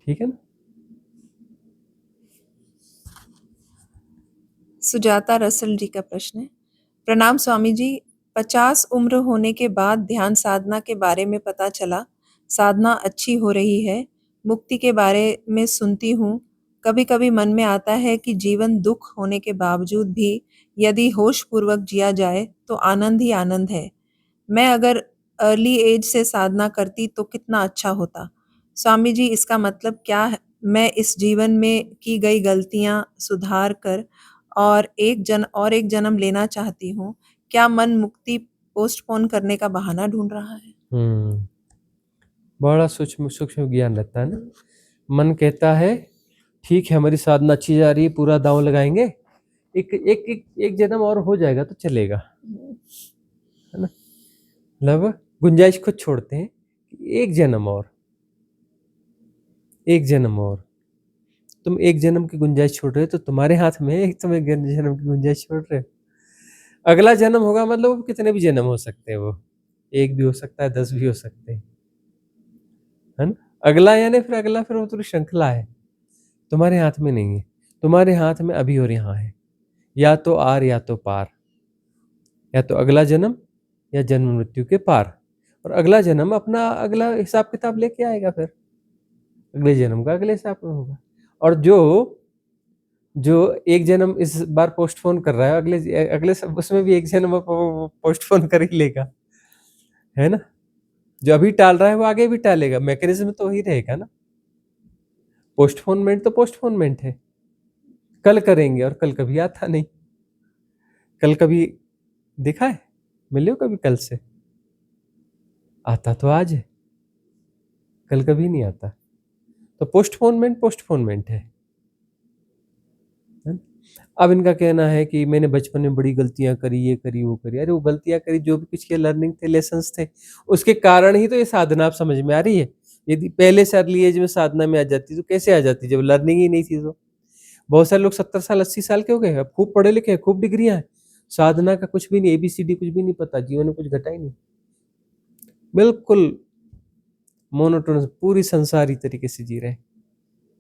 ठीक है ना। सुजाता रसल जी का प्रश्न है, प्रणाम स्वामी जी, 50 उम्र होने के बाद ध्यान साधना के बारे में पता चला, साधना अच्छी हो रही है, मुक्ति के बारे में सुनती हूँ, कभी कभी मन में आता है कि जीवन दुख होने के बावजूद भी यदि होश पूर्वक जिया जाए तो आनंद ही आनंद है। मैं अगर अर्ली एज से साधना करती तो कितना अच्छा होता। स्वामी जी, इसका मतलब क्या है? मैं इस जीवन में की गई गलतियां सुधार कर और एक जन्म लेना चाहती हूँ। क्या मन मुक्ति पोस्टपोन करने का बहाना ढूंढ रहा है? बड़ा सूक्ष्म सूक्ष्म ज्ञान रहता है ना। मन कहता है ठीक है, हमारी साधना अच्छी जा रही है, पूरा दांव लगाएंगे, एक जन्म और हो जाएगा तो चलेगा, है ना। मतलब गुंजाइश खुद छोड़ते हैं, एक जन्म और, एक जन्म और, तुम एक जन्म की गुंजाइश छोड़ रहे हो तो तुम्हारे हाथ में है, तुम एक जन्म की गुंजाइश छोड़ रहे हो। अगला जन्म होगा मतलब कितने भी जन्म हो सकते हैं, वो एक भी हो सकता है, 10 भी हो सकते हैं, है ना। अगला यानी फिर अगला, फिर वो पूरी श्रृंखला है, तुम्हारे हाथ में नहीं है, तुम्हारे हाथ में अभी और यहाँ है, या तो आर या तो पार, या तो अगला जन्म या जन्म मृत्यु के पार, और अगला जन्म अपना अगला हिसाब किताब लेके आएगा, फिर अगले जन्म का अगले हिसाब में होगा। और जो एक जन्म इस बार पोस्टपोन कर रहा है, अगले उसमें भी एक जन्म पोस्टपोन कर ही लेगा, है ना। जो अभी टाल रहा है वो आगे भी टालेगा, मैकेनिज्म तो वही रहेगा ना। पोस्टपोनमेंट तो पोस्टपोनमेंट है, कल करेंगे, और कल कभी आता नहीं। कल कभी देखा है, मिले हो कभी कल से? आता तो आज है, कल कभी नहीं आता। तो पोस्टपोनमेंट पोस्टपोनमेंट है। अब इनका कहना है कि मैंने बचपन में बड़ी गलतियाँ करी, ये करी, वो करी। अरे वो गलतियाँ करी, जो भी कुछ किया लर्निंग थे, लेसन्स थे, उसके कारण ही तो ये साधना अब समझ में आ रही है। यदि पहले से अर्ली एज में साधना में आ जाती तो कैसे आ जाती, जब लर्निंग ही नहीं थी तो। बहुत सारे लोग 70 साल 80 साल के हो गए, अब खूब पढ़े लिखे हैं, खूब डिग्रियाँ हैं, साधना का कुछ भी नहीं, ABCD कुछ भी नहीं पता, जीवन में कुछ घटा ही नहीं। बिल्कुल मोनोटोनस पूरी संसारी तरीके से जी रहे,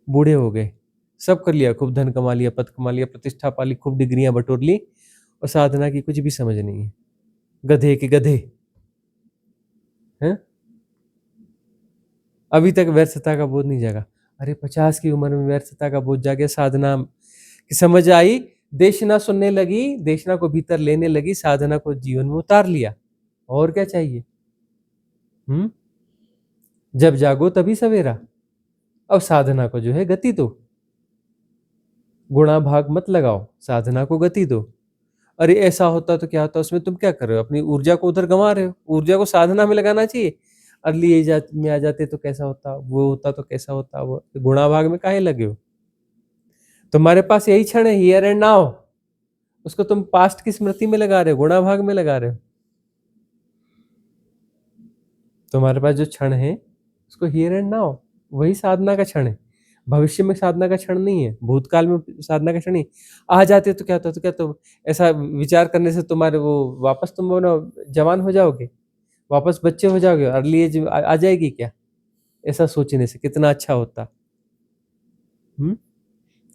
बूढ़े हो गए, सब कर लिया, खूब धन कमा लिया, पद कमा लिया, प्रतिष्ठा पा ली, खूब डिग्रियां बटोर ली, और साधना की कुछ भी समझ नहीं है। गधे के गधे हैं। अभी तक व्यर्थता का बोध नहीं जागा। अरे 50 की उम्र में व्यर्थता का बोध जागे, साधना की समझ आई, देशना सुनने लगी, देशना को भीतर लेने लगी, साधना को जीवन में उतार लिया, और क्या चाहिए। जब जागो तभी सवेरा। अब साधना को जो है गति दो, गुणा भाग मत लगाओ, साधना को गति दो। अरे ऐसा होता तो क्या होता, उसमें तुम क्या कर रहे हो, अपनी ऊर्जा को उधर गंवा रहे हो, ऊर्जा को साधना में लगाना चाहिए। अर्ली एज में आ जाते तो कैसा होता, वो होता तो कैसा होता, वो गुणा भाग में काहे लगे हो। तुम्हारे पास यही क्षण है, हियर एंड नाउ, उसको तुम पास्ट की स्मृति में लगा रहे हो, गुणा भाग में लगा रहे हो। तुम्हारे पास जो क्षण है उसको हियर एंड नाउ, वही साधना का क्षण है। भविष्य में साधना का क्षण नहीं है, भूतकाल में साधना का क्षण नहीं। आ जाते तो क्या होता, तो क्या तुम ऐसा विचार करने से तुम्हारे वो वापस तुम वो ना जवान हो जाओगे, वापस बच्चे हो जाओगे, अर्ली एज आ जाएगी क्या, ऐसा सोचने से कितना अच्छा होता।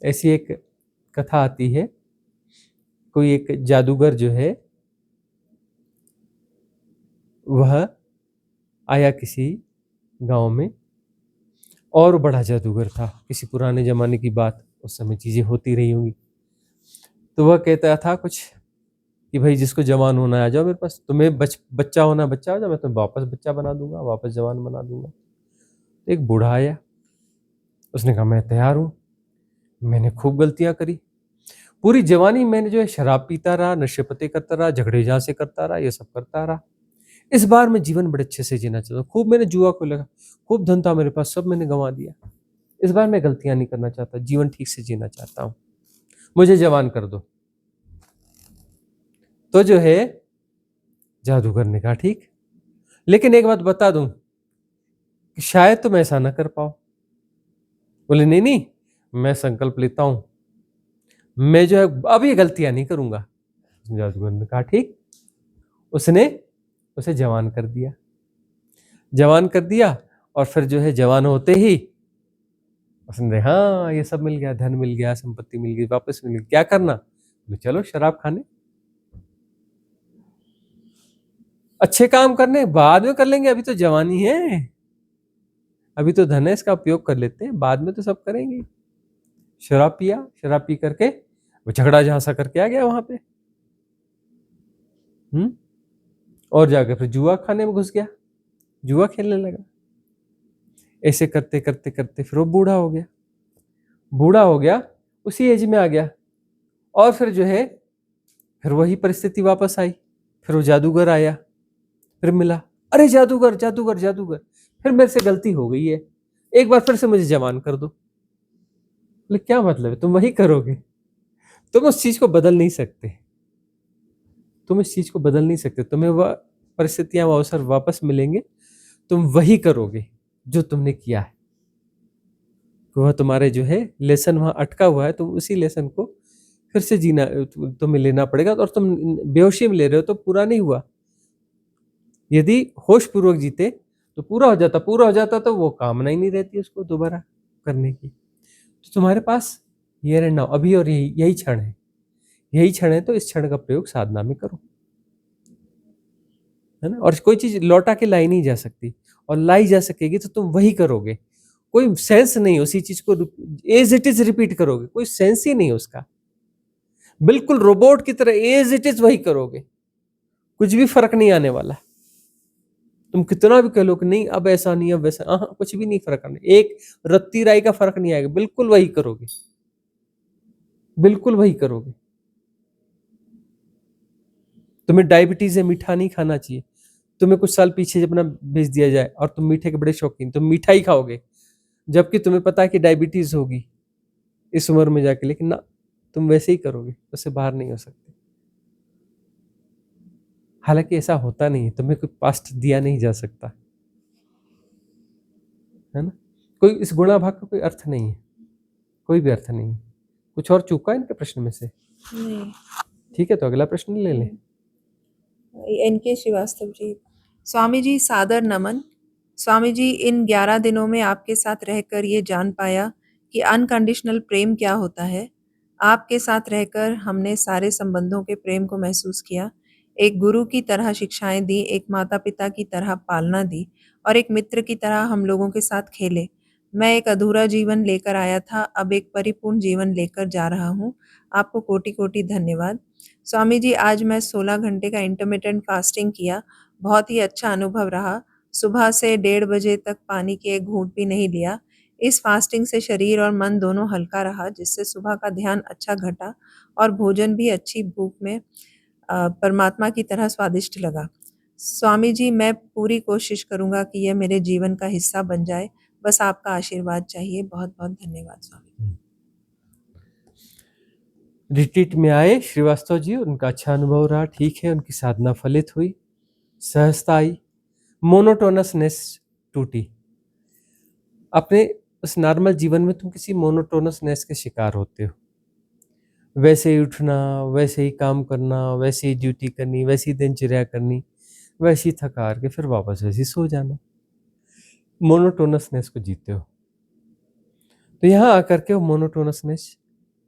ऐसी एक कथा आती है, कोई एक जादूगर जो है वह आया किसी गांव में, और बड़ा जादूगर था, किसी पुराने जमाने की बात, उस समय चीजें होती रही होंगी। तो वह कहता था कुछ कि भाई जिसको जवान होना है आ जाओ मेरे पास, तुम्हें बच्चा होना बच्चा हो जाओ, मैं तुम्हें वापस बच्चा बना दूंगा, वापस जवान बना दूंगा। तो एक बूढ़ा आया, उसने कहा मैं तैयार हूँ, मैंने खूब गलतियां करी, पूरी जवानी मैंने जो है शराब पीता रहा, नशे पते करता रहा, झगड़े झांसे करता रहा, ये सब करता रहा। इस बार मैं जीवन बड़े अच्छे से जीना चाहता हूँ, खूब मैंने जुआ को लगा, खूब धन था मेरे पास, सब मैंने गंवा दिया। इस बार मैं गलतियां नहीं करना चाहता, जीवन ठीक से जीना चाहता हूँ, मुझे जवान कर दो। तो जो है जादूगर ने कहा ठीक, लेकिन एक बात बता दूं कि शायद तुम ऐसा ना कर पाओ। बोले नहीं नहीं, मैं संकल्प लेता हूं, मैं जो है अब ये गलतियां नहीं करूंगा। जादूगर ने कहा ठीक, उसने उसे जवान कर दिया, जवान कर दिया, और फिर जो है जवान होते ही उसने हाँ ये सब मिल गया, धन मिल गया, संपत्ति मिल गई, वापस मिल गई, क्या करना, बोले चलो शराब खाने, अच्छे काम करने बाद में कर लेंगे, अभी तो जवानी है, अभी तो धन है, इसका उपयोग कर लेते हैं, बाद में तो सब करेंगे। शराब पिया, शराब पी करके वो झगड़ा झांसा करके आ गया वहां पे, और जाकर फिर जुआ खाने में घुस गया, जुआ खेलने लगा। ऐसे करते करते करते फिर वो बूढ़ा हो गया, बूढ़ा हो गया, उसी एज में आ गया, और फिर जो है फिर वही परिस्थिति वापस आई, फिर वो जादूगर आया, फिर मिला, अरे जादूगर जादूगर जादूगर, फिर मेरे से गलती हो गई है, एक बार फिर से मुझे जवान कर दो। बोले क्या मतलब है, तुम वही करोगे, तुम उस चीज को बदल नहीं सकते, तुम इस चीज को बदल नहीं सकते, तुम्हें वह परिस्थितियां वह अवसर वापस मिलेंगे, तुम वही करोगे जो तुमने किया है, वह तुम्हारे जो है लेसन वहां अटका हुआ है, तुम उसी लेसन को फिर से जीना तुम्हें लेना पड़ेगा। और तुम बेहोशी में ले रहे हो तो पूरा नहीं हुआ, यदि होश पूर्वक जीते तो पूरा हो जाता, पूरा हो जाता तो वो कामना ही नहीं रहती उसको दोबारा करने की। तो तुम्हारे पास हियर एंड नाउ, अभी और यही क्षण है, यही क्षण है, तो इस क्षण का प्रयोग साधना में करो, है ना। और कोई चीज लौटा के लाई नहीं जा सकती, और लाई जा सकेगी तो तुम वही करोगे, कोई सेंस नहीं उसी चीज को एज इट इज रिपीट करोगे, कोई सेंस ही नहीं उसका, बिल्कुल रोबोट की तरह एज इट इज वही करोगे, कुछ भी फर्क नहीं आने वाला। तुम कितना भी कह लो कि नहीं अब ऐसा नहीं, अब वैसा, कुछ भी नहीं फर्क आने, एक रत्ती राई का फर्क नहीं आएगा, बिल्कुल वही करोगे, बिल्कुल वही करोगे। तुम्हें डायबिटीज है, मीठा नहीं खाना चाहिए, तुम्हें कुछ साल पीछे जब ना भेज दिया जाए और तुम मीठे के बड़े शौकीन, तुम मीठा ही खाओगे, जबकि तुम्हें पता है कि डायबिटीज होगी इस उम्र में जाके, लेकिन ना, तुम वैसे ही करोगे, उससे बाहर नहीं हो सकते। हालांकि ऐसा होता नहीं है, तुम्हें कोई पास्ट दिया नहीं जा सकता, है ना। कोई इस गुणा भाग का कोई अर्थ नहीं है, कोई भी अर्थ नहीं है। कुछ और चूका है इनके प्रश्न में से? नहीं। ठीक है, तो अगला प्रश्न ले लें। एनके श्रीवास्तव जी, स्वामी जी सादर नमन। स्वामी जी, इन 11 दिनों में आपके साथ रहकर ये जान पाया कि अनकंडीशनल प्रेम क्या होता है। आपके साथ रहकर हमने सारे संबंधों के प्रेम को महसूस किया। एक गुरु की तरह शिक्षाएं दी, एक माता पिता की तरह पालना दी और एक मित्र की तरह हम लोगों के साथ खेले। मैं एक अधूरा जीवन लेकर आया था, अब एक परिपूर्ण जीवन लेकर जा रहा हूँ। आपको कोटि कोटि धन्यवाद। स्वामी जी, आज मैं 16 घंटे का इंटरमिटेंट फास्टिंग किया, बहुत ही अच्छा अनुभव रहा। सुबह से 1:30 बजे तक पानी की एक घूंट भी नहीं लिया। इस फास्टिंग से शरीर और मन दोनों हल्का रहा, जिससे सुबह का ध्यान अच्छा घटा और भोजन भी अच्छी भूख में परमात्मा की तरह स्वादिष्ट लगा। स्वामी जी, मैं पूरी कोशिश करूँगा कि यह मेरे जीवन का हिस्सा बन जाए। बस आपका आशीर्वाद चाहिए। बहुत-बहुत धन्यवाद स्वामी। रिट्रीट में आए श्रीवास्तव जी, उनका अच्छा अनुभव रहा, ठीक है, उनकी साधना फलित हुई, सहजता आई, मोनोटोनसनेस टूटी। अपने उस नॉर्मल जीवन में तुम किसी मोनोटोनसनेस के शिकार होते हो, वैसे ही उठना, वैसे ही काम करना, वैसे ही ड्यूटी करनी, वैसी दिनचर्या करनी, वैसी थका हार के फिर वापस वैसे ही सो जाना, मोनोटोनसनेस को जीते हो। तो यहाँ आकर के वो मोनोटोनसनेस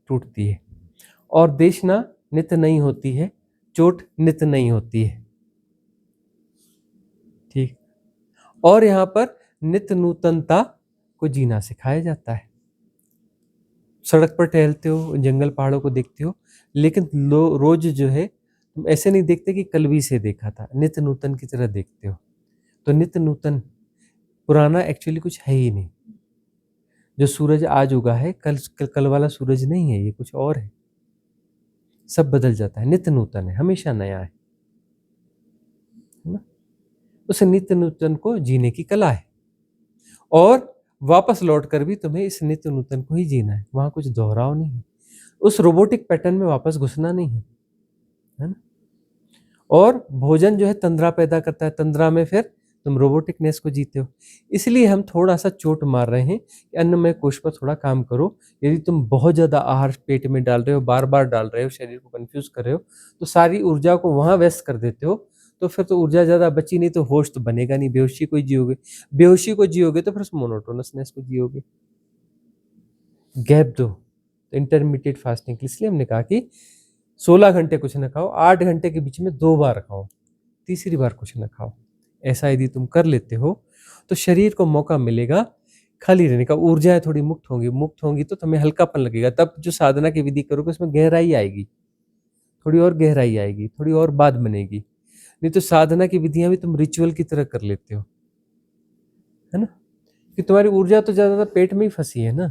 टूटती है। और देशना नित्य नहीं होती है, चोट नित्य नहीं होती है, ठीक। और यहाँ पर नित्य नूतनता को जीना सिखाया जाता है। सड़क पर टहलते हो, जंगल पहाड़ों को देखते हो, लेकिन रोज जो है तुम ऐसे नहीं देखते कि कल भी से देखा था, नित्य नूतन की तरह देखते हो। तो नित्य नूतन, पुराना एक्चुअली कुछ है ही नहीं। जो सूरज आज उगा है, कल वाला सूरज नहीं है, ये कुछ और है। सब बदल जाता है, नित्य नूतन है, हमेशा नया है ना। उस नित्य नूतन को जीने की कला है, और वापस लौटकर भी तुम्हें इस नित्य नूतन को ही जीना है। वहां कुछ दोहराव नहीं है, उस रोबोटिक पैटर्न में वापस घुसना नहीं है ना। और भोजन जो है तंद्रा पैदा करता है, तंद्रा में फिर तुम रोबोटिकनेस को जीते हो। इसलिए हम थोड़ा सा चोट मार रहे हैं कि अन्नमय कोश पर थोड़ा काम करो। यदि तुम बहुत ज्यादा आहार पेट में डाल रहे हो, बार बार डाल रहे हो, शरीर को कंफ्यूज कर रहे हो, तो सारी ऊर्जा को वहां व्यस्त कर देते हो। तो फिर तो ऊर्जा ज्यादा बची नहीं, तो होश तो बनेगा नहीं, बेहोशी को जियोगे। बेहोशी को जियोगे तो फिर मोनोटोनसनेस को जियोगे। गैप दो, इंटरमीडिएट फास्टिंग। इसलिए हमने कहा कि 16 घंटे कुछ न खाओ, 8 घंटे के बीच में 2 बार खाओ, तीसरी बार कुछ न खाओ। ऐसा यदि तुम कर लेते हो तो शरीर को मौका मिलेगा खाली रहने का, ऊर्जाएं थोड़ी मुक्त होंगी तो तुम्हें हल्कापन लगेगा। तब जो साधना की विधि करोगे उसमें गहराई आएगी, थोड़ी और गहराई आएगी, थोड़ी और बात बनेगी। नहीं तो साधना की विधियां भी तुम रिचुअल की तरह कर लेते हो, है ना, कि तुम्हारी ऊर्जा तो ज्यादातर पेट में ही फंसी है ना।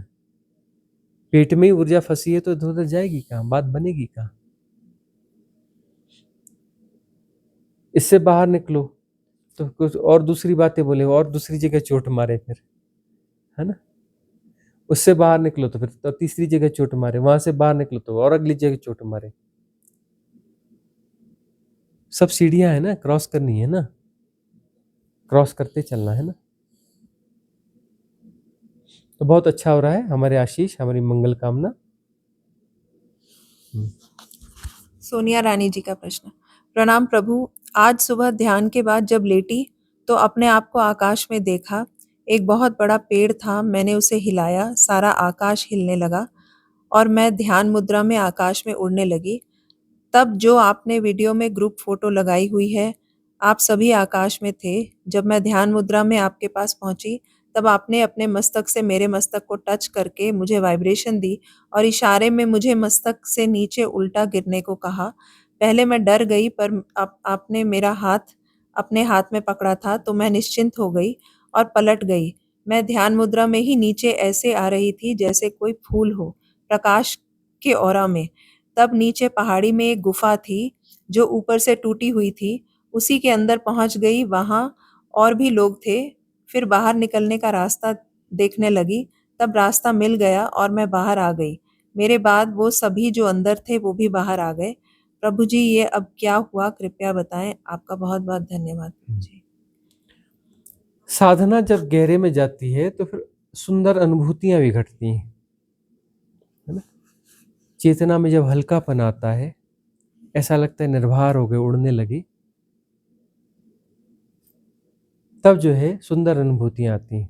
पेट में ही ऊर्जा फंसी है तो इधर उधर जाएगी कहाँ, बात बनेगी कहाँ। इससे बाहर निकलो तो कुछ और दूसरी बातें बोले, और दूसरी जगह चोट मारे फिर, है ना। उससे बाहर निकलो तो फिर तो तीसरी जगह चोट मारे, वहां से बाहर निकलो तो और अगली जगह चोट मारे। सब सीढ़ियां है ना, क्रॉस करनी है ना, क्रॉस करते चलना है ना। तो बहुत अच्छा हो रहा है, हमारे आशीष, हमारी मंगल कामना। सोनिया रानी जी का प्रश्न। प्रणाम प्रभु, आज सुबह ध्यान के बाद जब लेटी तो अपने आप को आकाश में देखा। एक बहुत बड़ा पेड़ था, मैंने उसे हिलाया, सारा आकाश हिलने लगा और मैं ध्यान मुद्रा में आकाश में उड़ने लगी। तब जो आपने वीडियो में ग्रुप फोटो लगाई हुई है, आप सभी आकाश में थे। जब मैं ध्यान मुद्रा में आपके पास पहुंची, तब आपने अपने मस्तक से मेरे मस्तक को टच करके मुझे वाइब्रेशन दी और इशारे में मुझे मस्तक से नीचे उल्टा गिरने को कहा। पहले मैं डर गई, पर आपने मेरा हाथ अपने हाथ में पकड़ा था तो मैं निश्चिंत हो गई और पलट गई। मैं ध्यान मुद्रा में ही नीचे ऐसे आ रही थी जैसे कोई फूल हो, प्रकाश के ऑरा में। तब नीचे पहाड़ी में एक गुफा थी जो ऊपर से टूटी हुई थी, उसी के अंदर पहुंच गई। वहां और भी लोग थे। फिर बाहर निकलने का रास्ता देखने लगी, तब रास्ता मिल गया और मैं बाहर आ गई। मेरे बाद वो सभी जो अंदर थे वो भी बाहर आ गए। प्रभु जी ये अब क्या हुआ कृपया बताएं। आपका बहुत बहुत धन्यवाद प्रभु जी। साधना जब गहरे में जाती है तो फिर सुंदर अनुभूतियां भी घटती हैं, है ना। चेतना में जब हल्कापन आता है, ऐसा लगता है निर्भर हो गए, उड़ने लगे, तब जो है सुंदर अनुभूतियां आती हैं।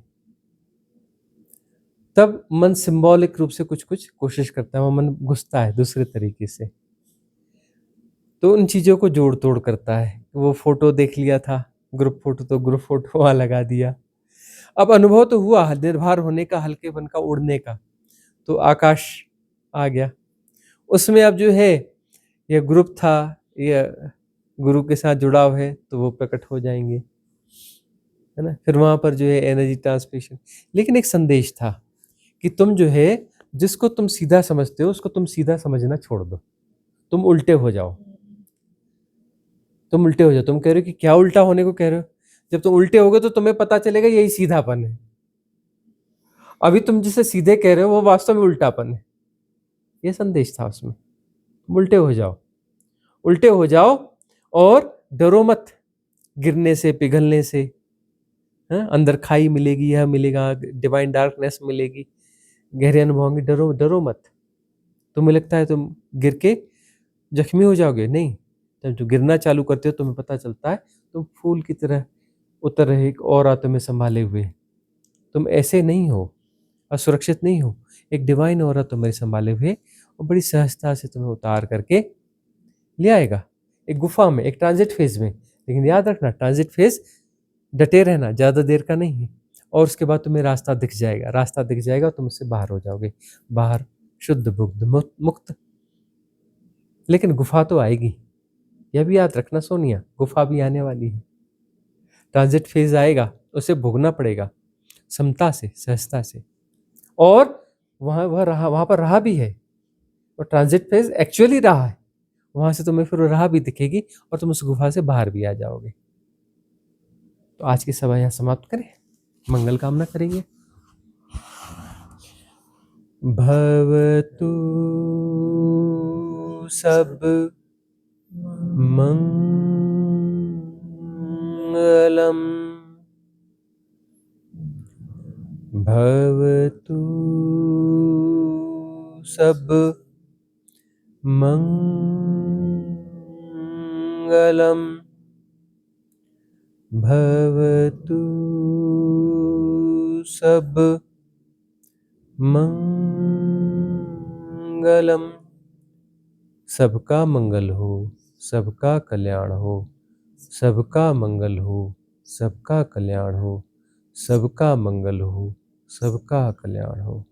तब मन सिंबॉलिक रूप से कुछ कुछ कोशिश करता है, वो मन घुसता है दूसरे तरीके से, तो उन चीज़ों को जोड़ तोड़ करता है। वो फोटो देख लिया था, ग्रुप फोटो, तो ग्रुप फोटो वहाँ लगा दिया। अब अनुभव तो हुआ निर्भर होने का, हल्केपन का, उड़ने का, तो आकाश आ गया। उसमें अब जो है ये ग्रुप था, ये गुरु के साथ जुड़ाव है, तो वो प्रकट हो जाएंगे, है ना। फिर वहाँ पर जो है एनर्जी ट्रांसमिशन। लेकिन एक संदेश था कि तुम जो है जिसको तुम सीधा समझते हो उसको तुम सीधा समझना छोड़ दो, तुम उल्टे हो जाओ। तुम उल्टे हो जाओ। तुम कह रहे हो कि क्या उल्टा होने को कह रहे हो? जब तुम उल्टे होगे तो तुम्हें पता चलेगा यही सीधापन है। अभी तुम जिसे सीधे कह रहे हो वो वास्तव में उल्टापन है। ये संदेश था उसमें। तुम उल्टे हो जाओ, उल्टे हो जाओ और डरो मत गिरने से, पिघलने से। अंदर खाई मिलेगी, यह मिलेगा, डिवाइन डार्कनेस मिलेगी, गहरे अनुभव होंगे। डरो डरो मत। तुम्हें लगता है तुम गिर के जख्मी हो जाओगे? नहीं। जब जो गिरना चालू करते हो तुम्हें पता चलता है तुम फूल की तरह उतर रहे, एक और तुम्हें संभाले हुए। तुम ऐसे नहीं हो, असुरक्षित नहीं हो। एक डिवाइन औरा तुम्हें संभाले हुए और बड़ी सहजता से तुम्हें उतार करके ले आएगा एक गुफा में, एक ट्रांजिट फेज में। लेकिन याद रखना, ट्रांजिट फेज डटे रहना, ज़्यादा देर का नहीं है। और उसके बाद तुम्हें रास्ता दिख जाएगा, रास्ता दिख जाएगा, तुम उससे बाहर हो जाओगे, बाहर शुद्ध बुद्ध मुक्त। लेकिन गुफा तो आएगी, यह भी याद रखना सोनिया, गुफा भी आने वाली है। ट्रांजिट फेज आएगा, उसे भोगना पड़ेगा समता से, सहजता से। और वहाँ पर राह भी है, और ट्रांजिट फेज एक्चुअली राह है। वहाँ से तुम्हें फिर राह भी दिखेगी और तुम उस गुफा से बाहर भी आ जाओगे। तो आज की सभा यहाँ समाप्त करें, मंगल कामना करेंगे। भवतु सब मंगलम, भवतु सब मंगलम, भवतु सब मंगलम। सबका मंगल हो, सबका कल्याण हो, सबका मंगल हो, सबका कल्याण हो, सबका मंगल हो, सबका कल्याण हो।